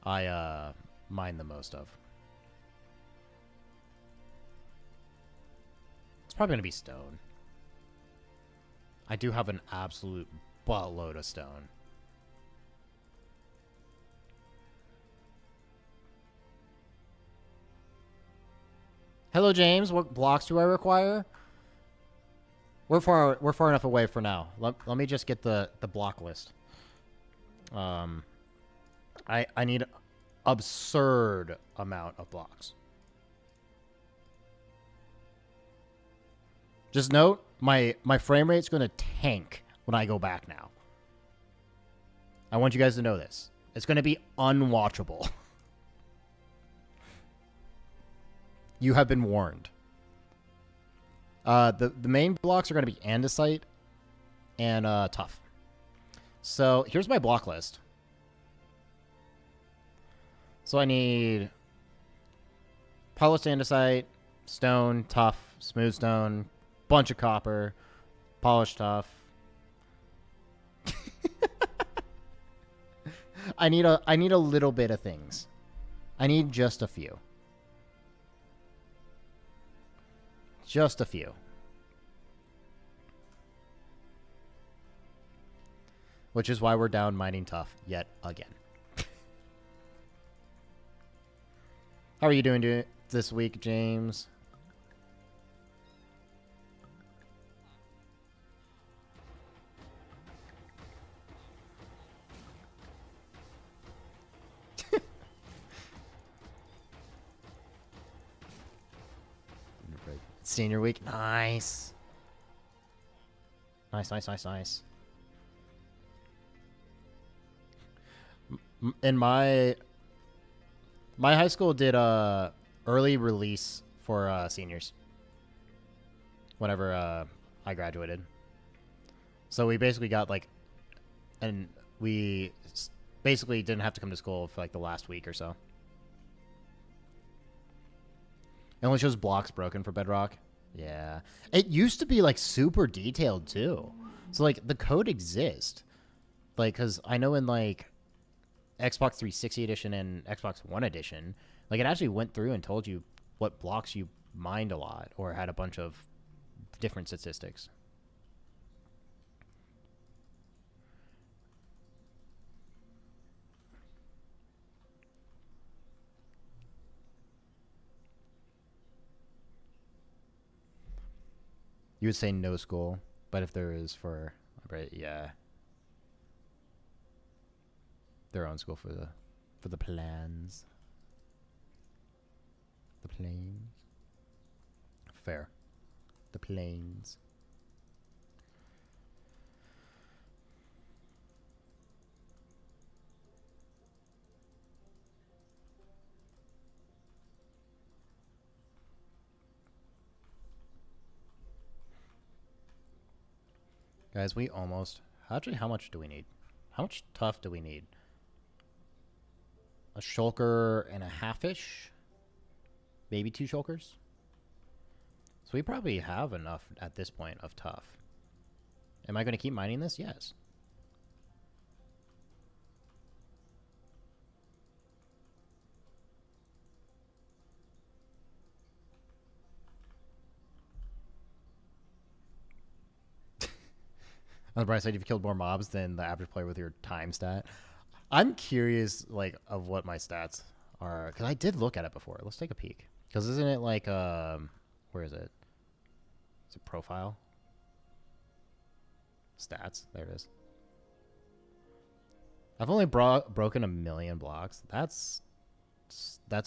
I mine the most of. It's probably gonna be stone. I do have an absolute buttload of stone. Hello, James. What blocks do I require? We're far enough away for now. Let me just get the block list. I need absurd amount of blocks. Just note, my frame rate's going to tank when I go back now. I want you guys to know this. It's going to be unwatchable. You have been warned. The main blocks are going to be andesite and tough. So here's my block list. So I need polished andesite, stone, tough, smooth stone, bunch of copper, polished tough. I need a little bit of things. I need just a few. Just a few. which is why we're down mining tough yet again. How are you doing this week, James? Senior week. Nice. Nice. In my high school did early release for seniors whenever I graduated. So we basically got like, and we basically didn't have to come to school for like the last week or so. It only shows blocks broken for Bedrock. Yeah. It used to be like super detailed too. So like the code exists. Like, cause I know in like Xbox 360 edition and Xbox One edition, like it actually went through and told you what blocks you mined a lot or had a bunch of different statistics. You would say no school, but if there is for, right, yeah, their own school for the plans, the planes, fair, the planes. Guys, we almost... Actually, how much do we need? How much tough do we need? A shulker and a half-ish? Maybe 2 shulkers? So we probably have enough at this point of tough. Am I going to keep mining this? Yes. On the bright side, you've killed more mobs than the average player with your time stat. I'm curious, like, of what my stats are, because I did look at it before. Let's take a peek. Because isn't it like, where is it? Is it profile? Stats. There it is. I've only broken 1 million blocks. That's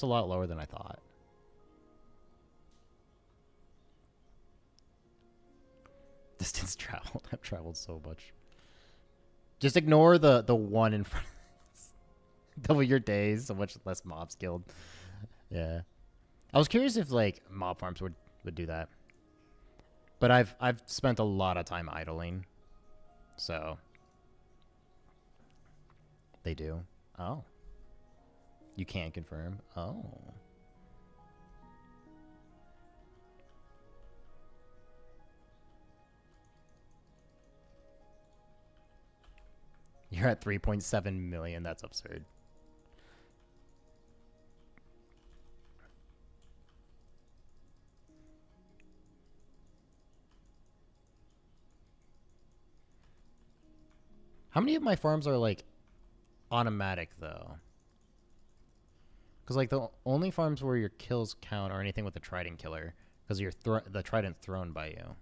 a lot lower than I thought. Distance traveled. I've traveled so much. Just ignore the one in front of us. Double your days, so much less mobs killed. Yeah. I was curious if like mob farms would do that. But I've spent a lot of time idling. So they do. Oh. You can't confirm. Oh. You're at 3.7 million. That's absurd. How many of my farms are like automatic though? Because like the only farms where your kills count are anything with the trident killer, because the trident thrown by you.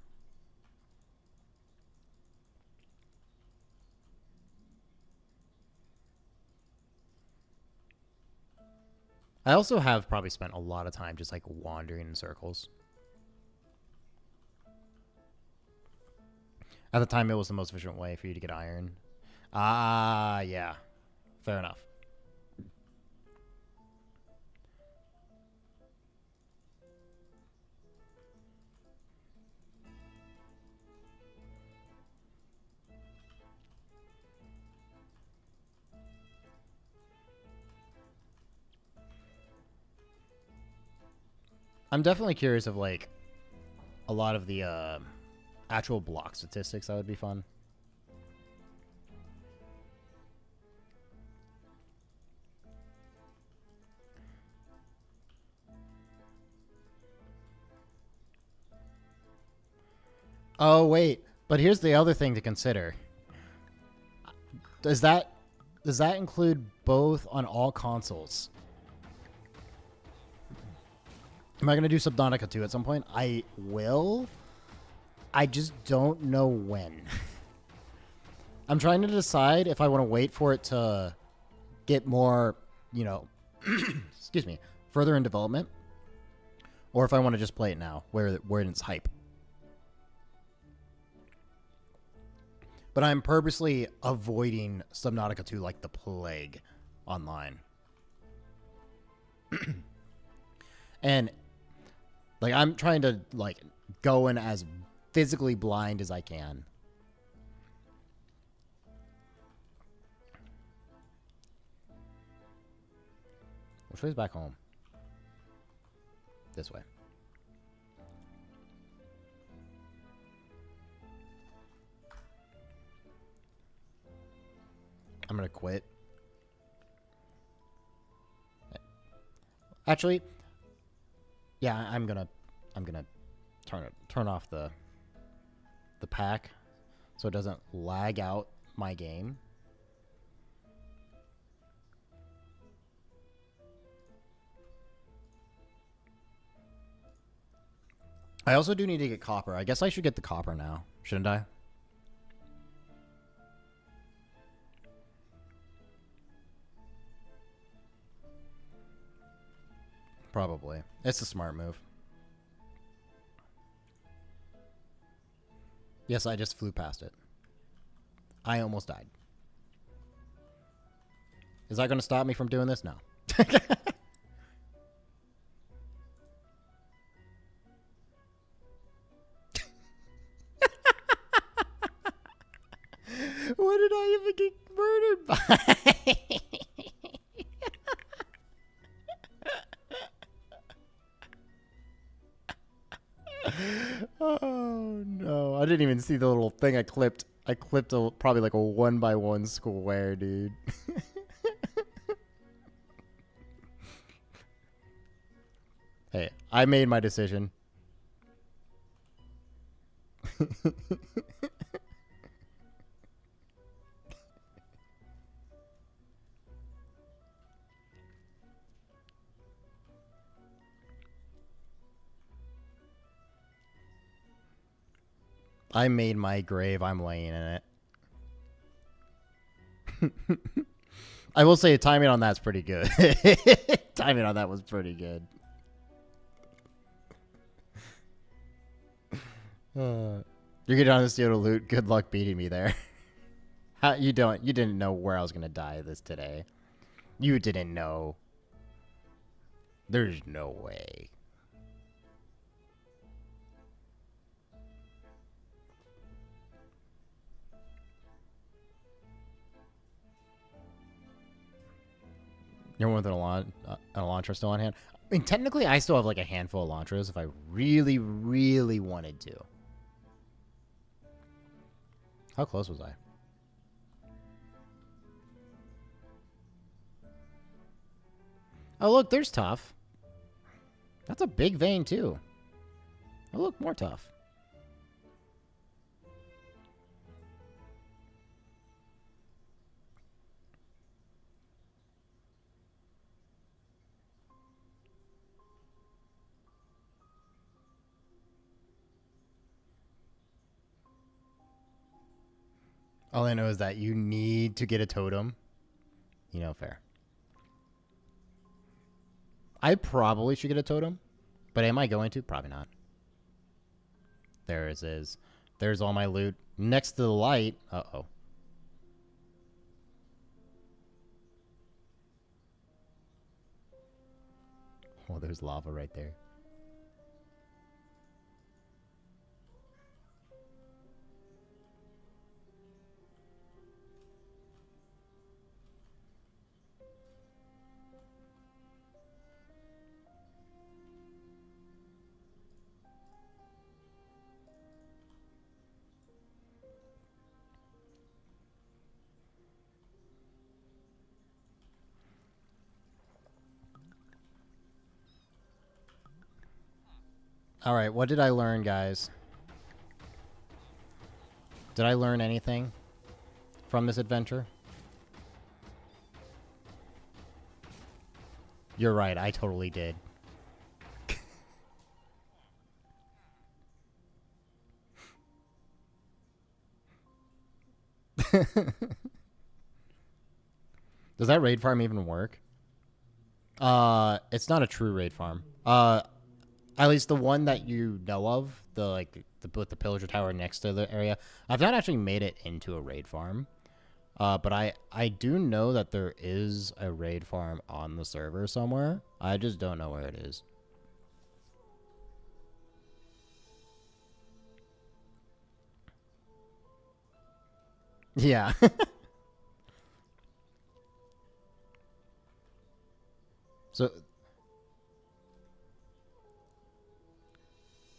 I also have probably spent a lot of time just like wandering in circles. At the time, it was the most efficient way for you to get iron. Ah, yeah. Fair enough. I'm definitely curious of like a lot of the actual block statistics. That would be fun. Oh wait, but here's the other thing to consider. Does that include both on all consoles? Am I going to do Subnautica 2 at some point? I will. I just don't know when. I'm trying to decide if I want to wait for it to get more, you know, excuse me, further in development, or if I want to just play it now, where it's hype. But I'm purposely avoiding Subnautica 2 like the plague online. And like I'm trying to like go in as physically blind as I can. Which way's back home? This way. I'm gonna quit. Actually, yeah, I'm gonna turn off the pack so it doesn't lag out my game. I also do need to get copper. I guess I should get the copper now, shouldn't I? Probably. It's a smart move. Yes, I just flew past it. I almost died. Is that going to stop me from doing this? No. What did I even get murdered by? Oh no! I didn't even see the little thing I clipped. I clipped probably like a 1x1 square, dude. Hey, I made my decision. I made my grave. I'm laying in it. I will say timing on that's pretty good. Timing on that was pretty good. You're getting on the steel to loot. Good luck beating me there. You didn't know where I was gonna die this today. You didn't know. There's no way. You're with an Elantra still on hand? I mean, technically, I still have like a handful of Elantras if I really, really wanted to. How close was I? Oh, look, there's Tough. That's a big vein, too. Oh, look, more Tough. All I know is that you need to get a totem. You know, fair. I probably should get a totem, but am I going to? Probably not. There it is. There's all my loot. Next to the light. Uh-oh. Oh, there's lava right there. All right, what did I learn, guys? Did I learn anything from this adventure? You're right, I totally did. Does that raid farm even work? It's not a true raid farm. At least the one that you know of, with the pillager tower next to the area. I've not actually made it into a raid farm. But I do know that there is a raid farm on the server somewhere. I just don't know where it is. Yeah. So,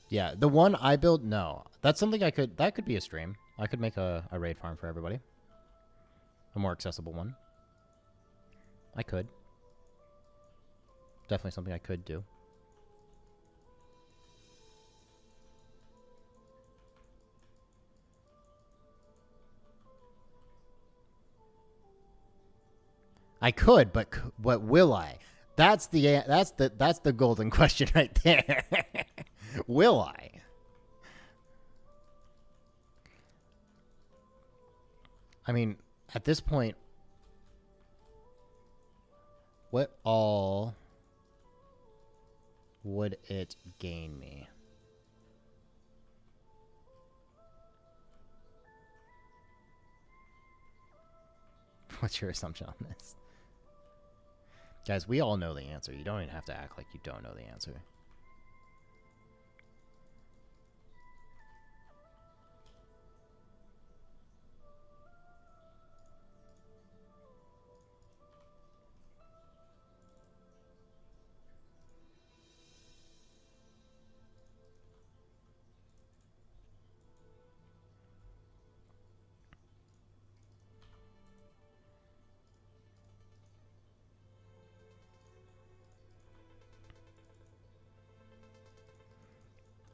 yeah, the one I built, no. That's something that could be a stream. I could make a raid farm for everybody. A more accessible one. I could. Definitely something I could do. I could, but what will I? That's the golden question right there. Will I? I mean, at this point, what all would it gain me? What's your assumption on this? Guys, we all know the answer. You don't even have to act like you don't know the answer.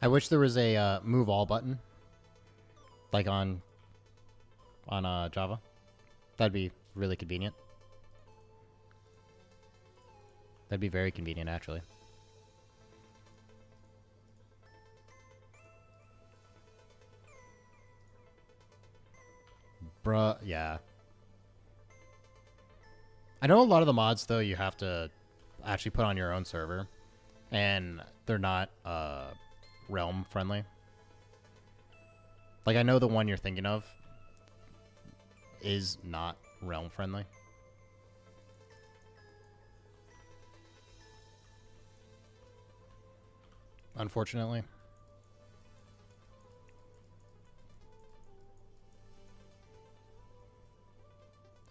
I wish there was a move all button, like on Java. That'd be really convenient. That'd be very convenient, actually. Bruh, yeah. I know a lot of the mods, though, you have to actually put on your own server, and they're not realm friendly. Like, I know the one you're thinking of is not realm friendly. Unfortunately.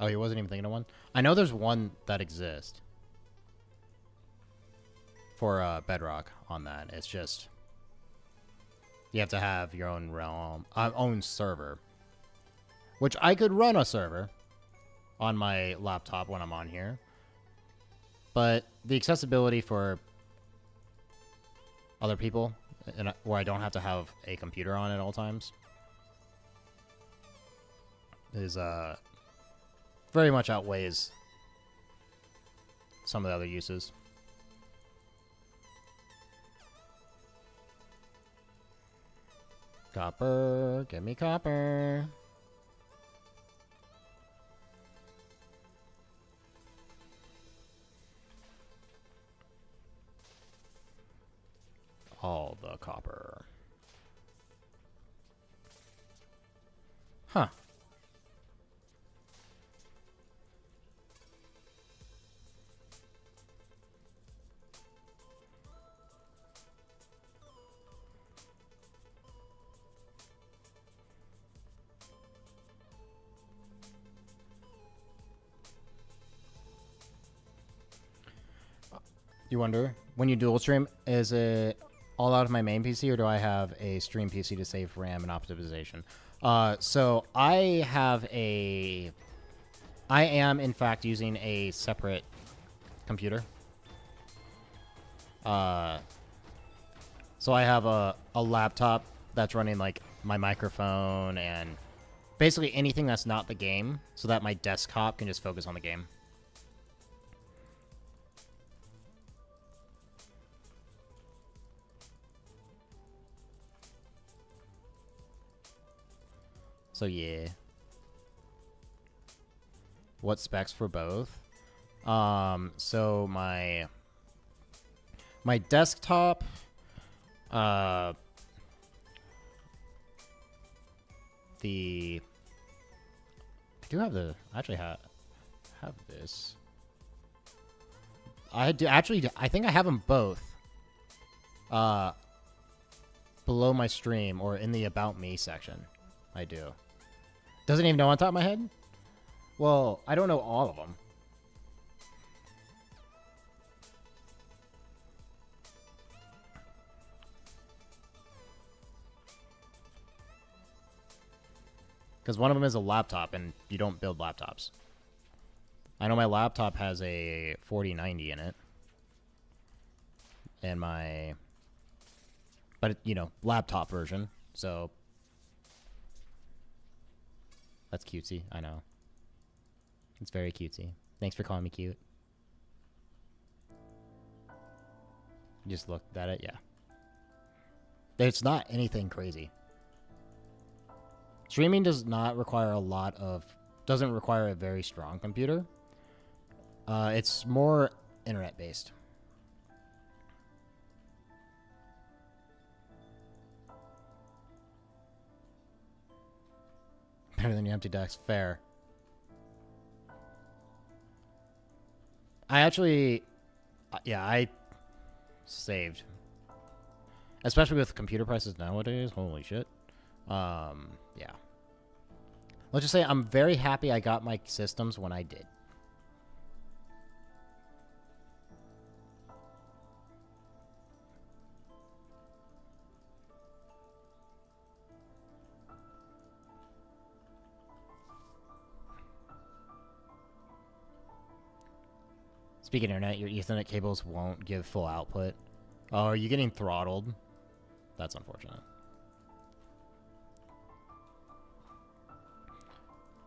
Oh, he wasn't even thinking of one? I know there's one that exists for Bedrock on that. It's just you have to have your own realm, own server, which I could run a server on my laptop when I'm on here, but the accessibility for other people, where I don't have to have a computer on at all times, is very much outweighs some of the other uses. Copper, give me copper. All the copper. Huh. You wonder, when you dual stream, is it all out of my main PC, or do I have a stream PC to save RAM and optimization? So I am in fact using a separate computer. So I have a laptop that's running like my microphone and basically anything that's not the game, so that my desktop can just focus on the game. So yeah. What specs for both? So my desktop, I do have I actually have this. I think I have them both. Below my stream or in the About Me section. I do. Doesn't even know on top of my head? Well, I don't know all of them. Because one of them is a laptop, and you don't build laptops. I know my laptop has a 4090 in it. And but, you know, laptop version. So, that's cutesy. I know. It's very cutesy. Thanks for calling me cute. You just looked at it, yeah. It's not anything crazy. Streaming does not require doesn't require a very strong computer. It's more internet based. Better than your empty decks. Fair. I actually, yeah, I saved. Especially with computer prices nowadays. Holy shit. Yeah. Let's just say I'm very happy I got my systems when I did. Speaking of internet, your Ethernet cables won't give full output. Oh, are you getting throttled? That's unfortunate.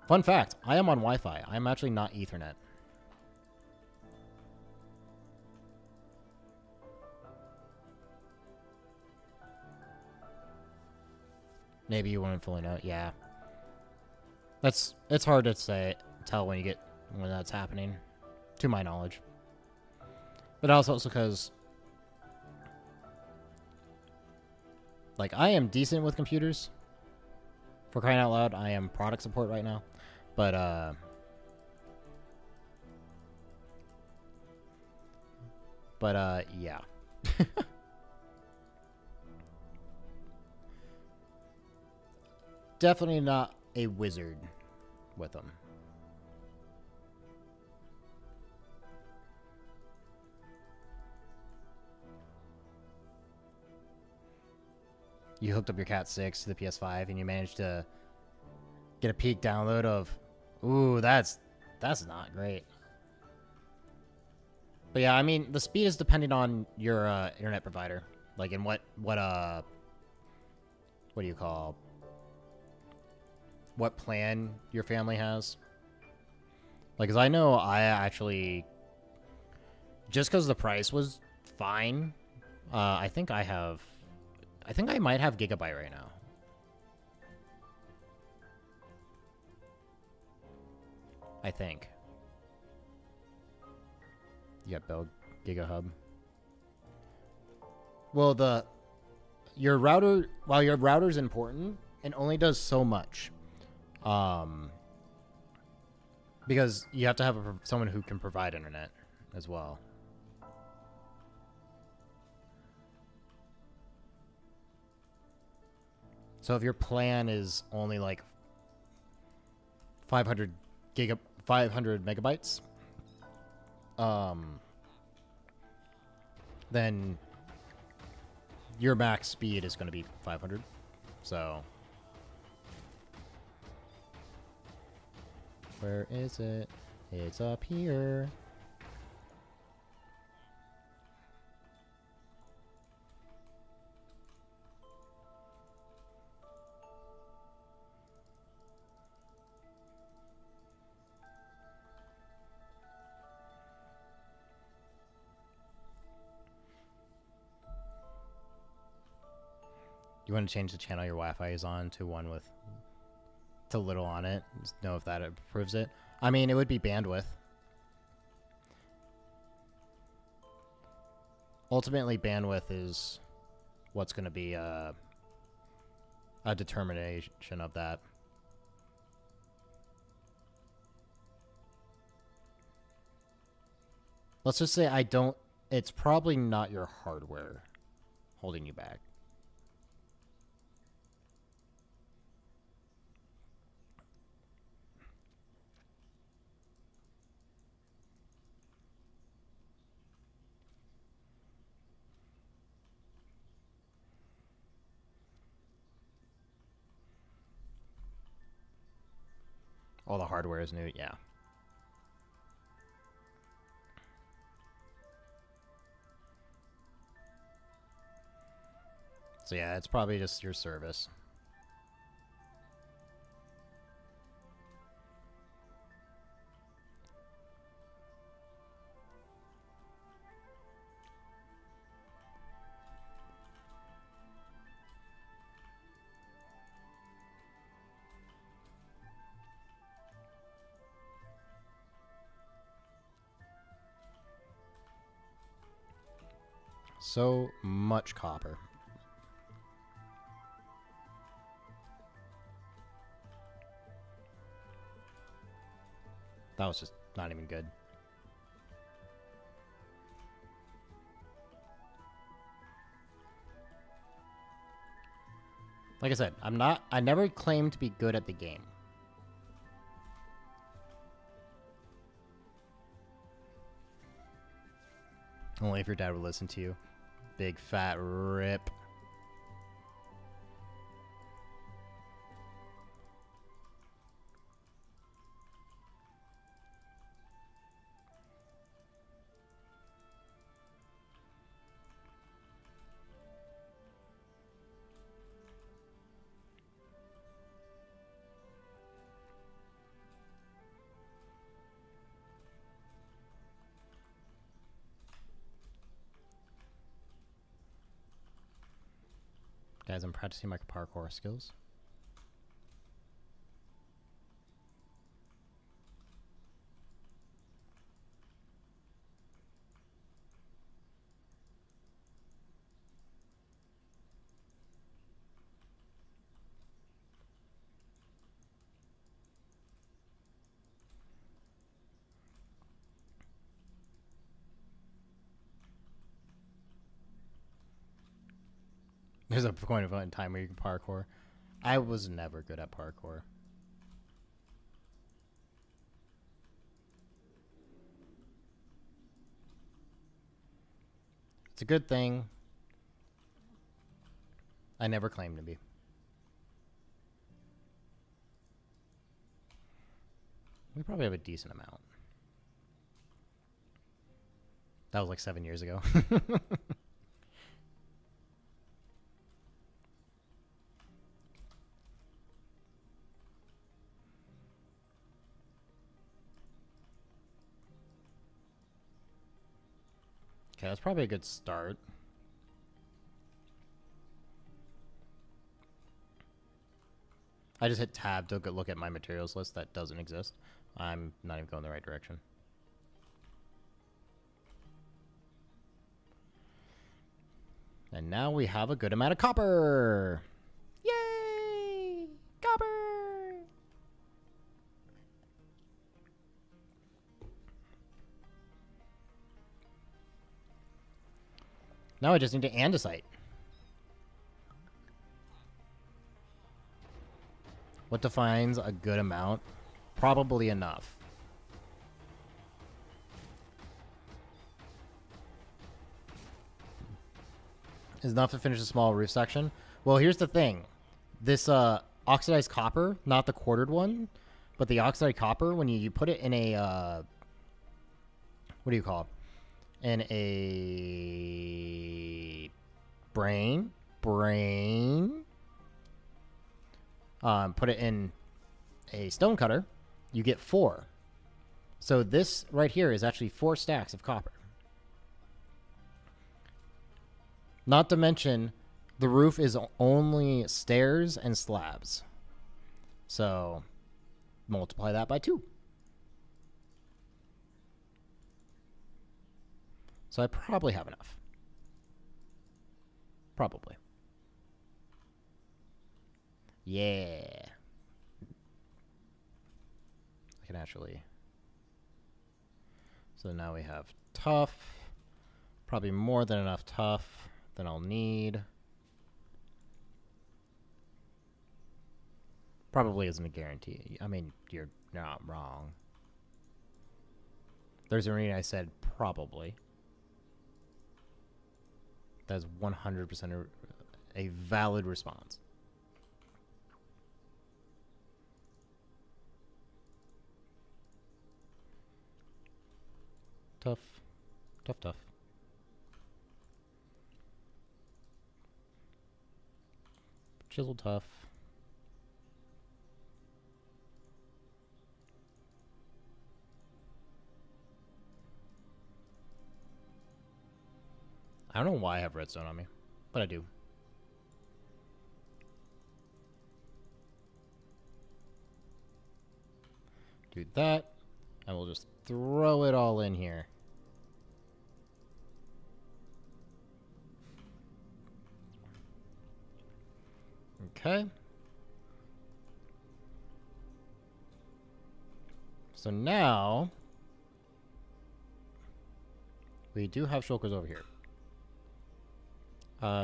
Fun fact, I am on Wi-Fi. I'm actually not Ethernet. Maybe you wouldn't fully know. Yeah. It's hard to tell when that's happening, to my knowledge. But also because, like, I am decent with computers. For crying out loud, I am product support right now. But, yeah. Definitely not a wizard with them. You hooked up your Cat 6 to the PS5 and you managed to get a peak download of, ooh, that's not great. But yeah, I mean, the speed is depending on your internet provider. Like, in what do you call, what plan your family has. Like, because I know I actually, just because the price was fine, I think I might have Gigabyte right now. I think. You got Bell GigaHub. Well, your router, while your router's important, it only does so much. Because you have to have someone who can provide internet as well. So if your plan is only like 500 megabytes, then your max speed is going to be 500. So where is it? It's up here. You want to change the channel your Wi-Fi is on to one with too little on it. Just know if that improves it. I mean, it would be bandwidth. Ultimately, bandwidth is what's going to be a determination of that. Let's just say I don't... It's probably not your hardware holding you back. All the hardware is new, yeah. So yeah, it's probably just your service. So much copper. That was just not even good. Like I said, I never claimed to be good at the game. Only if your dad would listen to you. Big fat rip. Guys, I'm practicing my parkour skills. There's a point in time where you can parkour. I was never good at parkour. It's a good thing. I never claimed to be. We probably have a decent amount. That was like 7 years ago. Okay, that's probably a good start. I just hit tab to look at my materials list. That doesn't exist. I'm not even going the right direction. And now we have a good amount of copper. Yay! Copper! Now I just need to andesite. What defines a good amount? Probably enough. Is enough to finish a small roof section? Well, here's the thing. This oxidized copper, not the quartered one, but the oxidized copper, when you put it in a... what do you call it? In a... brain. Put it in a stone cutter, you get 4. So this right here is actually 4 stacks of copper. Not to mention, the roof is only stairs and slabs. So multiply that by 2. So I probably have enough. Probably. Yeah. I can actually... So now we have tough. Probably more than enough tough than I'll need. Probably isn't a guarantee. I mean, you're not wrong. There's a reason I said probably. That's 100% a valid response. Tough. Tough, tough. Chisel tough. I don't know why I have redstone on me, but I do. Do that, and we'll just throw it all in here. Okay. So now we do have shulkers over here.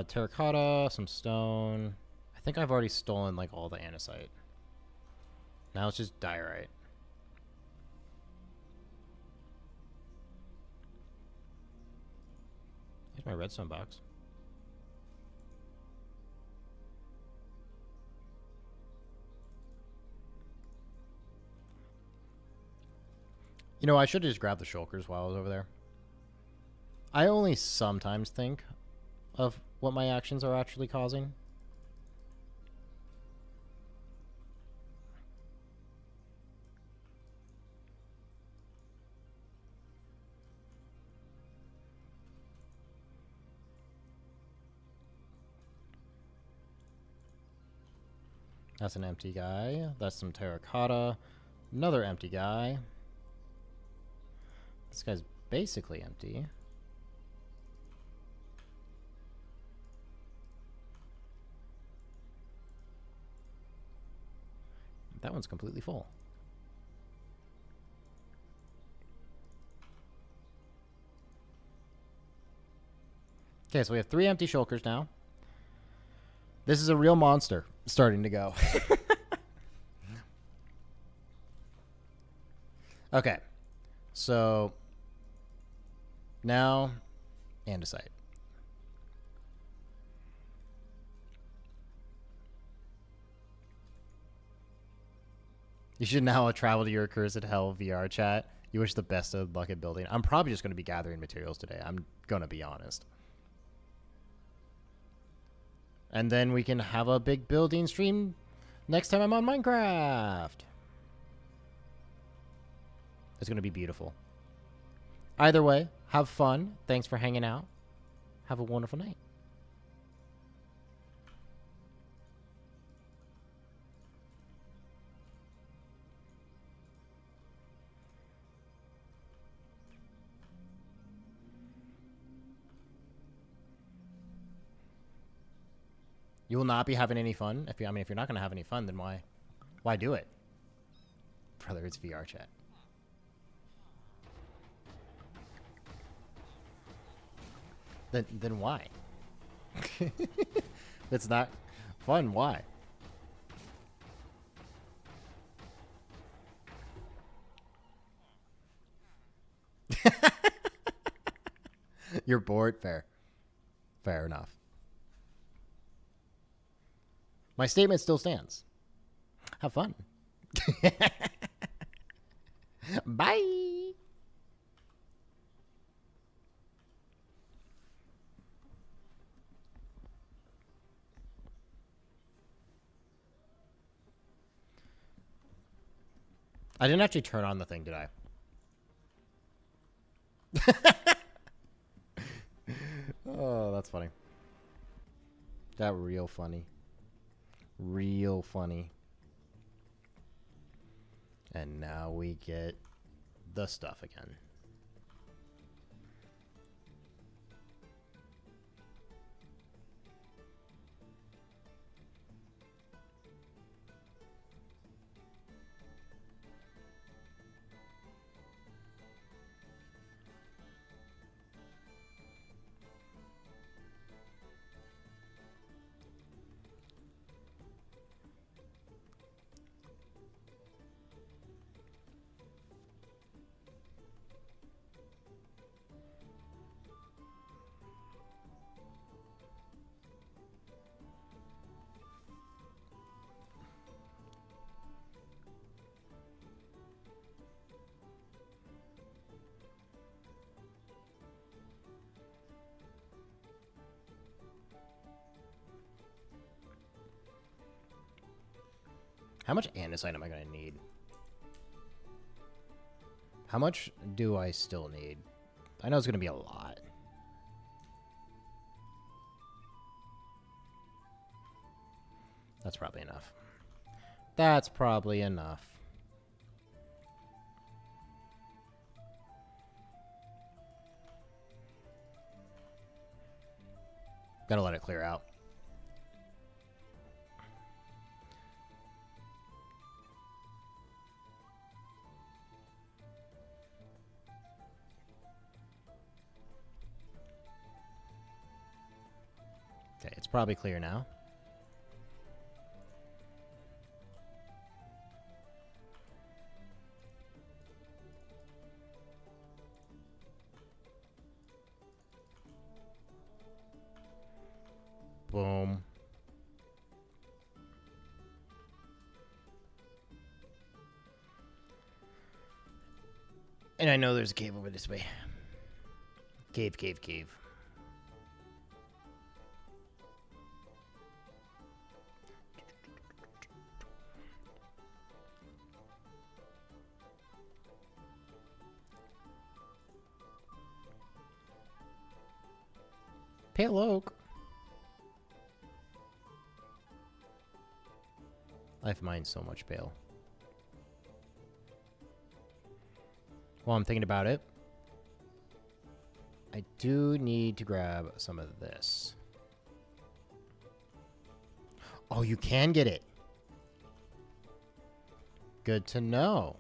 Terracotta, some stone. I think I've already stolen like all the andesite. Now it's just diorite. Here's my redstone box. You know, I should have just grabbed the shulkers while I was over there. I only sometimes think of what my actions are actually causing. That's an empty guy. That's some terracotta. Another empty guy. This guy's basically empty. That one's completely full. Okay, so we have 3 empty shulkers now. This is a real monster starting to go. Okay. So now andesite. You should now travel to your accursed hell VR chat. You wish the best of luck at building. I'm probably just going to be gathering materials today. I'm going to be honest. And then we can have a big building stream next time I'm on Minecraft. It's going to be beautiful. Either way, have fun. Thanks for hanging out. Have a wonderful night. You will not be having any fun. If you're not going to have any fun, then why do it? Brother, it's VR chat. Then why? It's not fun. Why? You're bored? Fair. Fair enough. My statement still stands. Have fun. Bye. I didn't actually turn on the thing, did I? Oh, that's funny. That real funny. Real funny. And now we get the stuff again. How much andesite am I going to need? How much do I still need? I know it's going to be a lot. That's probably enough. That's probably enough. Gotta let it clear out. Okay, it's probably clear now. Boom. And I know there's a cave over this way. Cave, cave, cave. Pale oak. I've mined so much pale. While I'm thinking about it, I do need to grab some of this. Oh, you can get it. Good to know.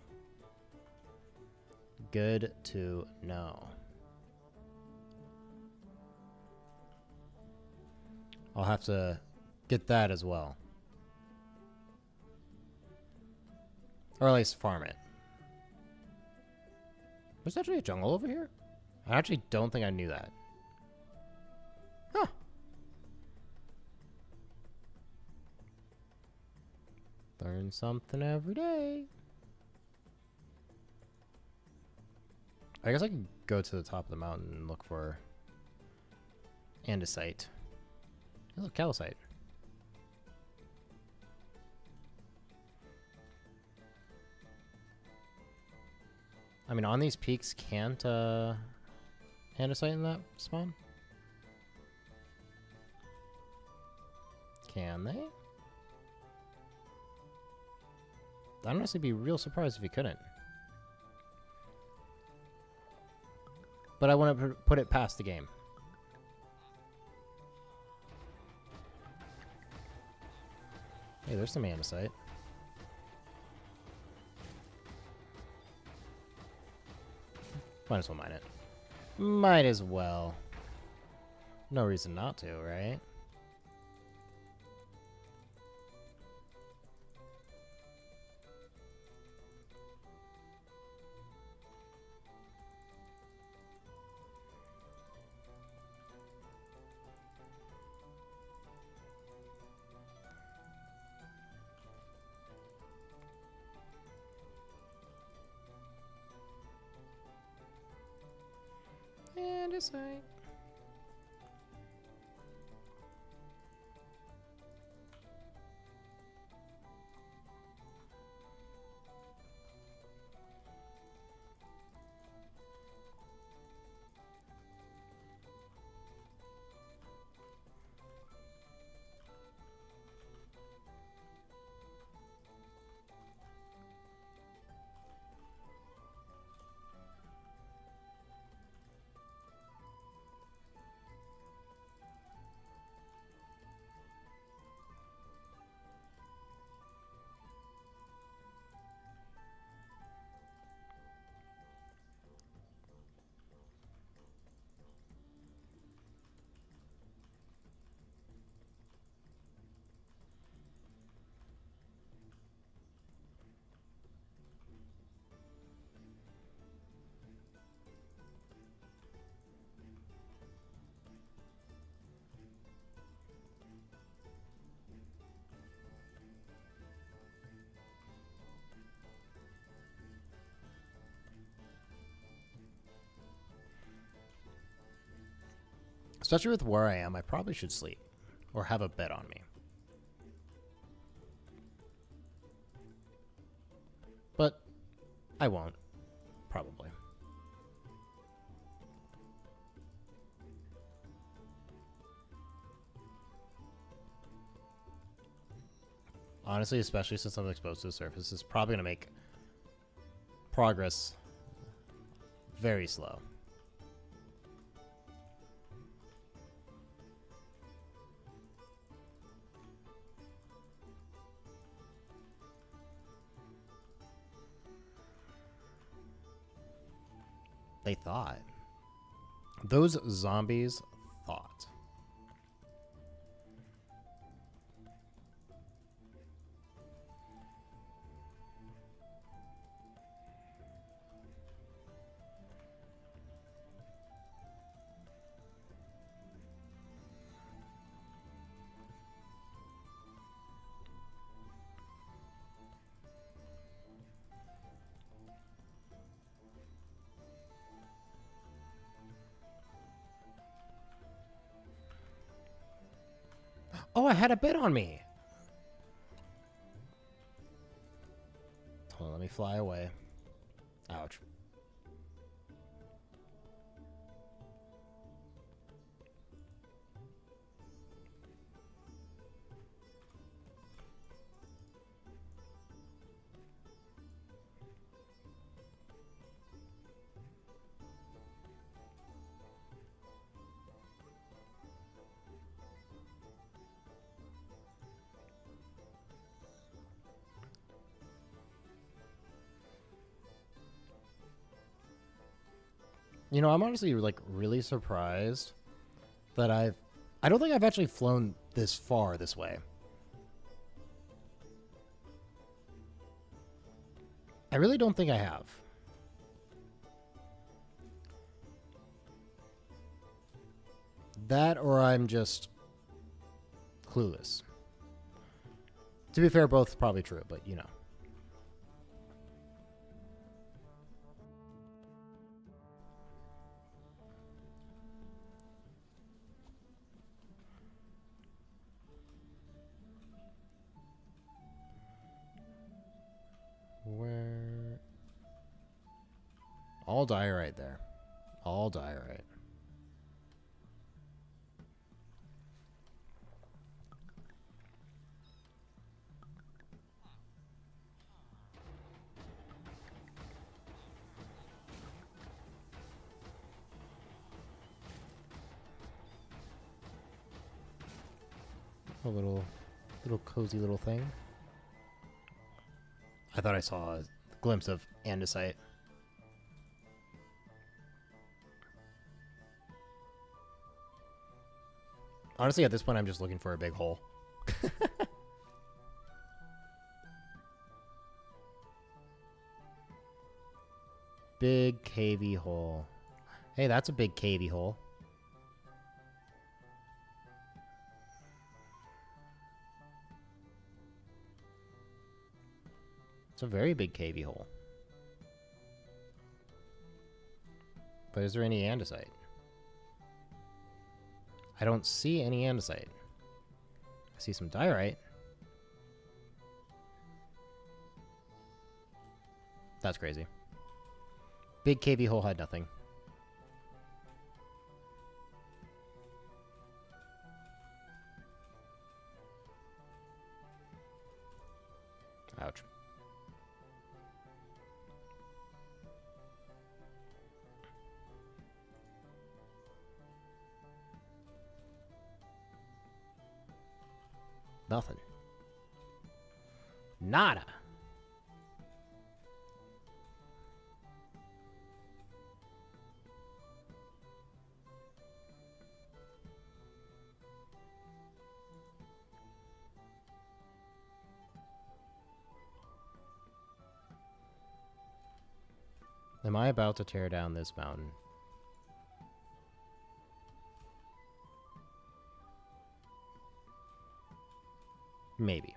Good to know. I'll have to get that as well. Or at least farm it. There's actually a jungle over here? I actually don't think I knew that. Huh. Learn something every day. I guess I can go to the top of the mountain and look for andesite. Hey, look, calcite. I mean, on these peaks, can't andesite in that spawn? Can they? I'd honestly be real surprised if you couldn't. But I want to put it past the game. Hey, there's some andesite. Might as well mine it. Might as well. No reason not to, right? Andesite. Especially with where I am, I probably should sleep. Or have a bed on me. But I won't. Probably. Honestly, especially since I'm exposed to the surface, it's probably going to make progress very slow. They thought. Those zombies thought. Oh, I had a bit on me. Hold on, let me fly away. Ouch. You know, I'm honestly like really surprised that I don't think I've actually flown this far this way. I really don't think I have. That or I'm just clueless. To be fair, both probably true, but you know. Where? All die right there. All die right. A little cozy little thing. I thought I saw a glimpse of andesite. Honestly, at this point, I'm just looking for a big hole. Big cavey hole. Hey, that's a big cavey hole. It's a very big cavey hole. But is there any andesite? I don't see any andesite. I see some diorite. That's crazy. Big cavey hole had nothing. Ouch. Nothing. Nada. Am I about to tear down this mountain? Maybe.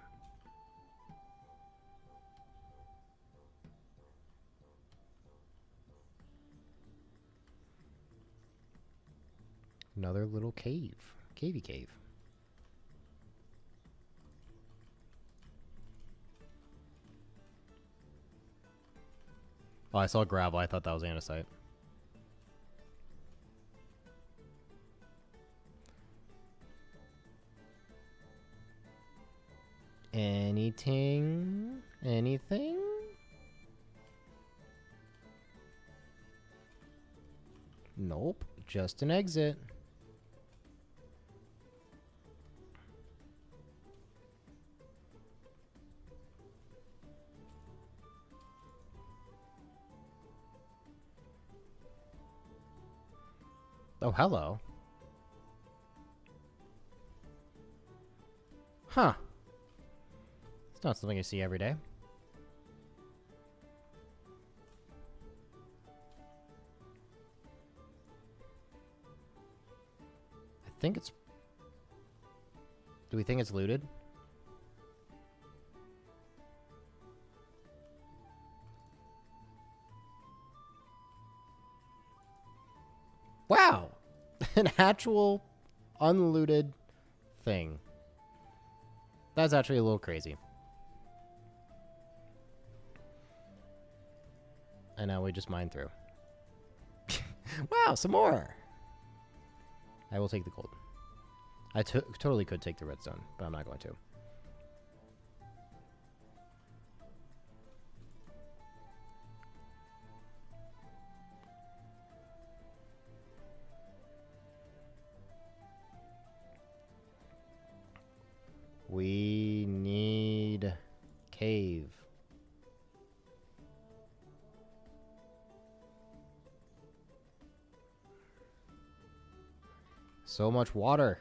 Another little cave. Cavey cave. Oh, I saw gravel. I thought that was andesite. Anything? Anything? Nope. Just an exit. Oh, hello. Huh. It's not something you see every day. I think it's... Do we think it's looted? Wow! An actual unlooted thing. That's actually a little crazy. And now we just mine through. Wow, some more! I will take the gold. I totally could take the redstone, but I'm not going to. We need cave. So much water.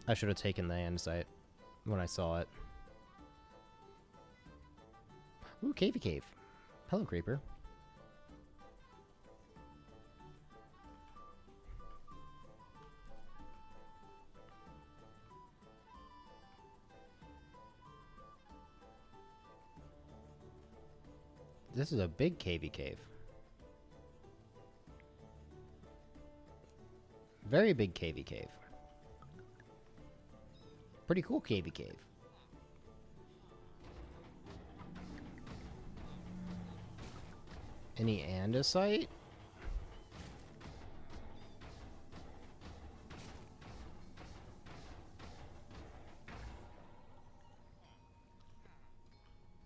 I should have taken the andesite when I saw it. Ooh, cavey cave. Hello, creeper. This is a big cavey cave. Very big cavey cave. Pretty cool cavey cave. Any andesite?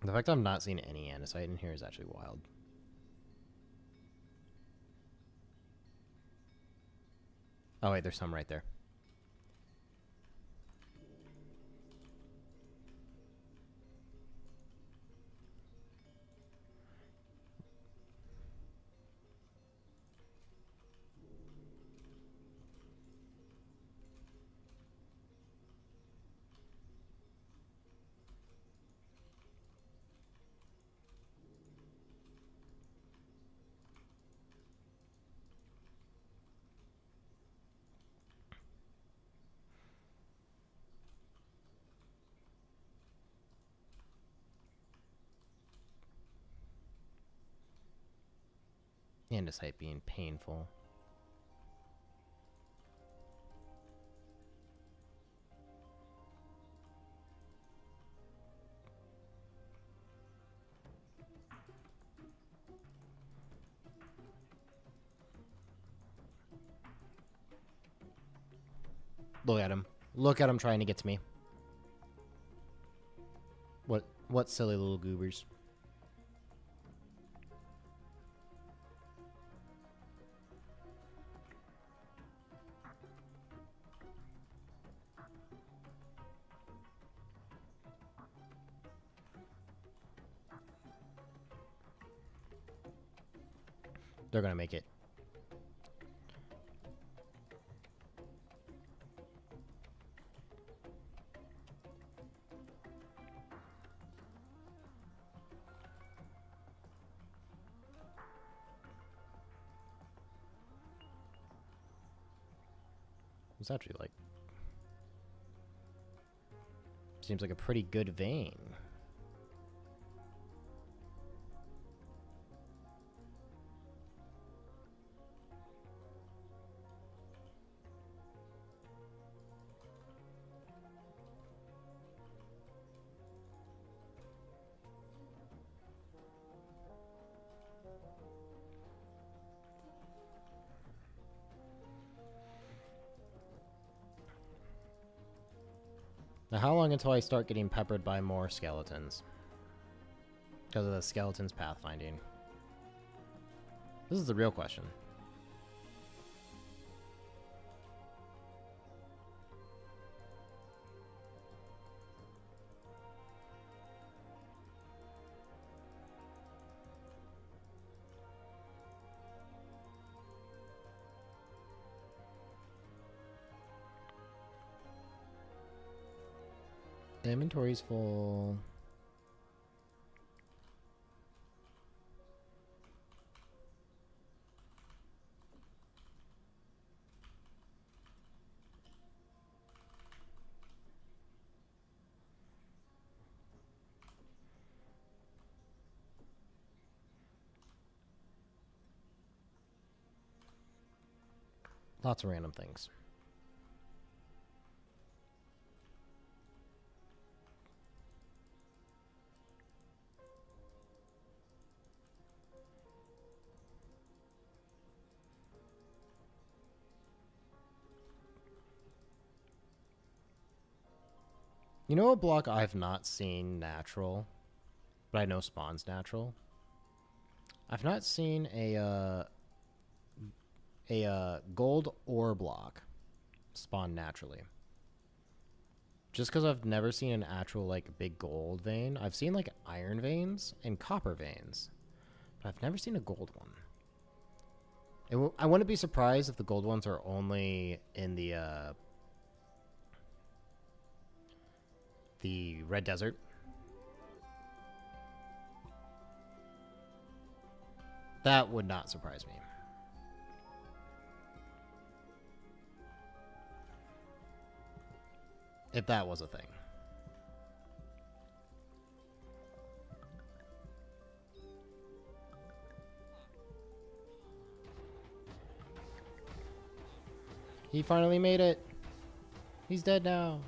The fact I'm not seeing any andesite in here is actually wild. Oh wait, there's some right there. Andesite being painful. Look at him. Look at him trying to get to me. What silly little goobers. They're gonna make it. It's actually like... Seems like a pretty good vein. Now, how long until I start getting peppered by more skeletons? Because of the skeletons pathfinding. This is the real question. The inventory's full. Lots of random things. You know a block I've not seen natural, but I know spawns natural? I've not seen a gold ore block spawn naturally. Just because I've never seen an actual, like, big gold vein. I've seen, like, iron veins and copper veins, but I've never seen a gold one. I wouldn't be surprised if the gold ones are only in the Red Desert. That would not surprise me. If that was a thing. He finally made it. He's dead now.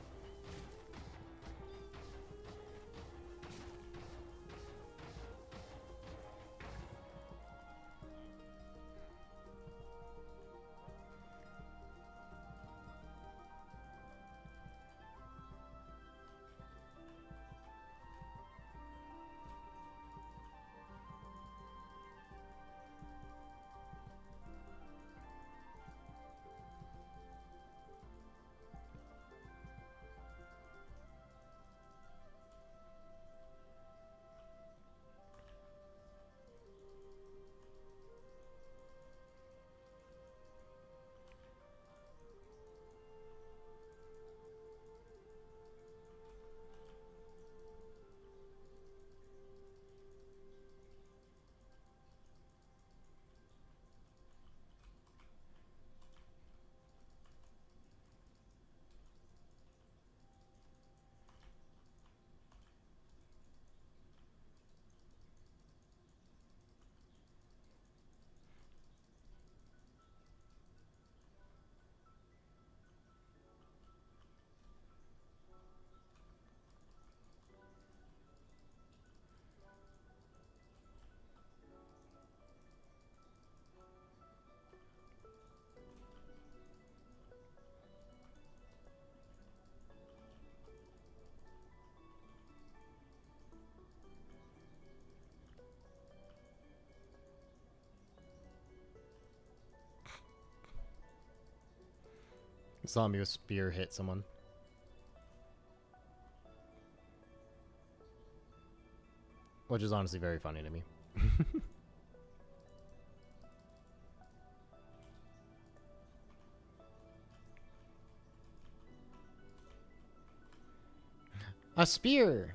Zombie with spear hit someone. Which is honestly very funny to me. A spear!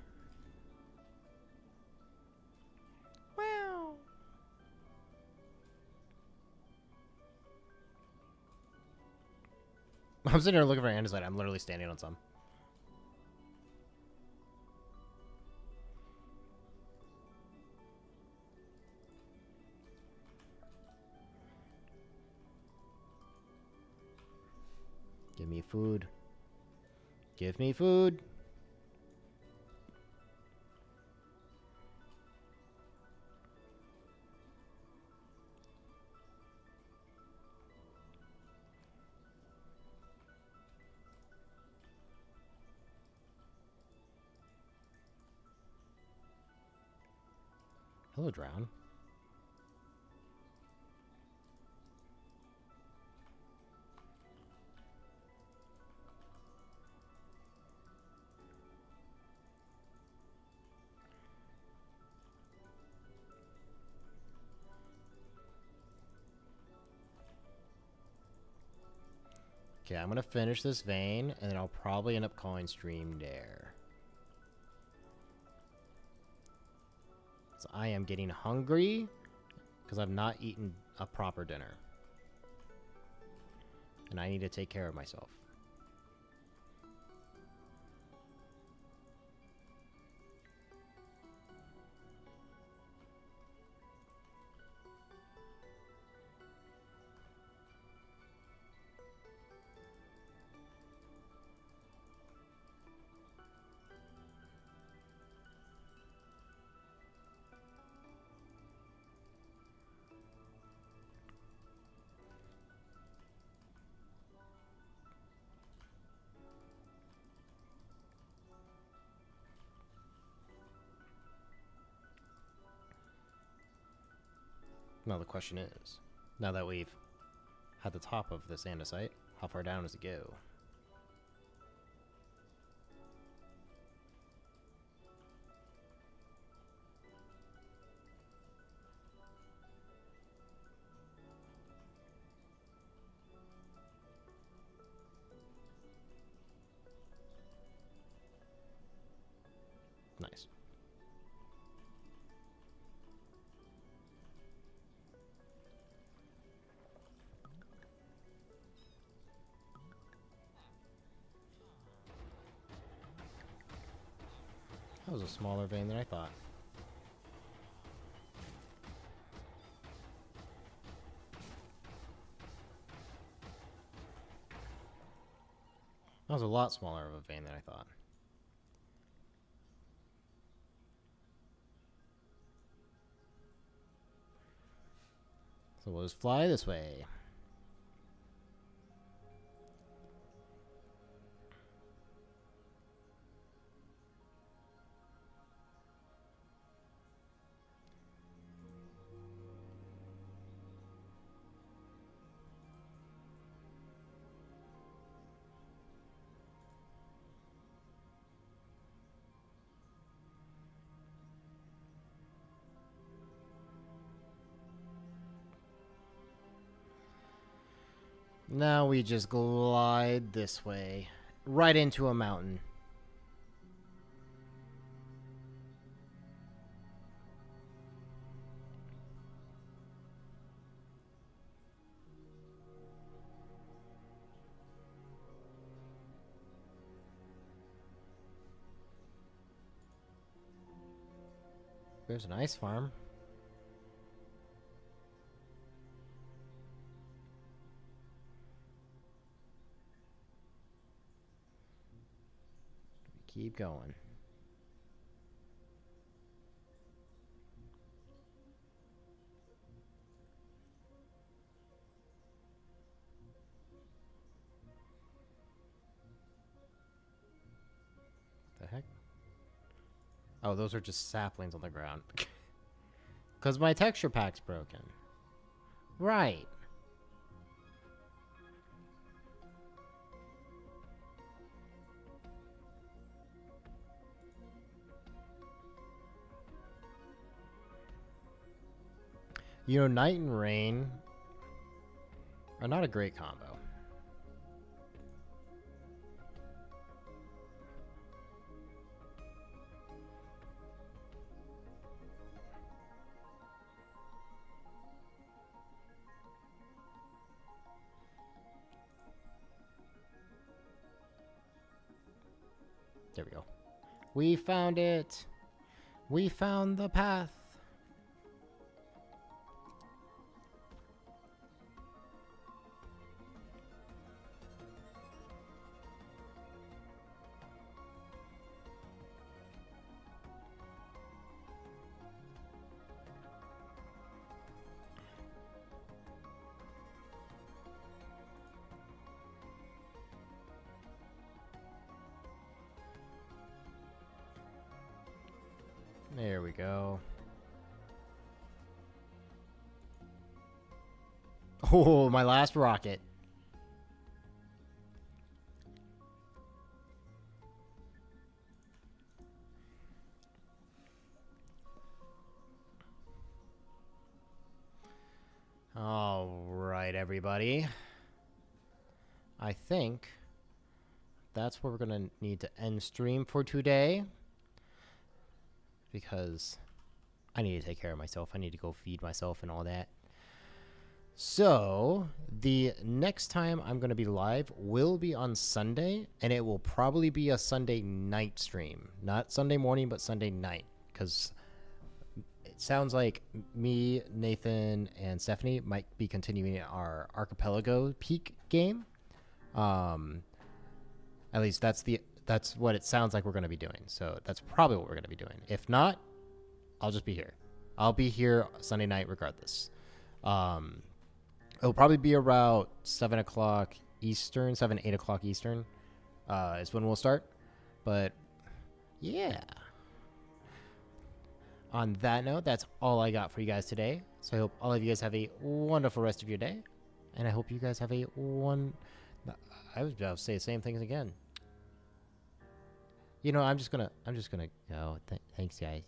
Wow! I'm sitting here looking for andesite. I'm literally standing on some. Give me food. Give me food. Hello, Drown. Okay, I'm gonna finish this vein, and then I'll probably end up calling stream there. So I am getting hungry, because I've not eaten a proper dinner. And I need to take care of myself. Now the question is, now that we've had the top of this andesite, how far down does it go? Nice. That was a smaller vein than I thought. That was a lot smaller of a vein than I thought. So we'll just fly this way. Now we just glide this way, right into a mountain. There's an ice farm. Keep going. The heck? Oh, those are just saplings on the ground. Because my texture pack's broken. Right. You know, night and rain are not a great combo. There we go. We found it. We found the path. There we go. Oh, my last rocket. All right, everybody. I think that's where we're going to need to end stream for today. Because I need to take care of myself. I need to go feed myself and all that. So, the next time I'm going to be live will be on Sunday. And it will probably be a Sunday night stream. Not Sunday morning, but Sunday night. Because it sounds like me, Nathan, and Stephanie might be continuing our Archipelago Peak game. At least that's what it sounds like we're going to be doing. So that's probably what we're going to be doing. If not, I'll just be here. I'll be here Sunday night regardless. It'll probably be about 7 o'clock Eastern, 8 o'clock Eastern is when we'll start. But yeah. On that note, that's all I got for you guys today. So I hope all of you guys have a wonderful rest of your day. And I hope you guys have I was about to say the same things again. You know, I'm just gonna go. Thanks, guys.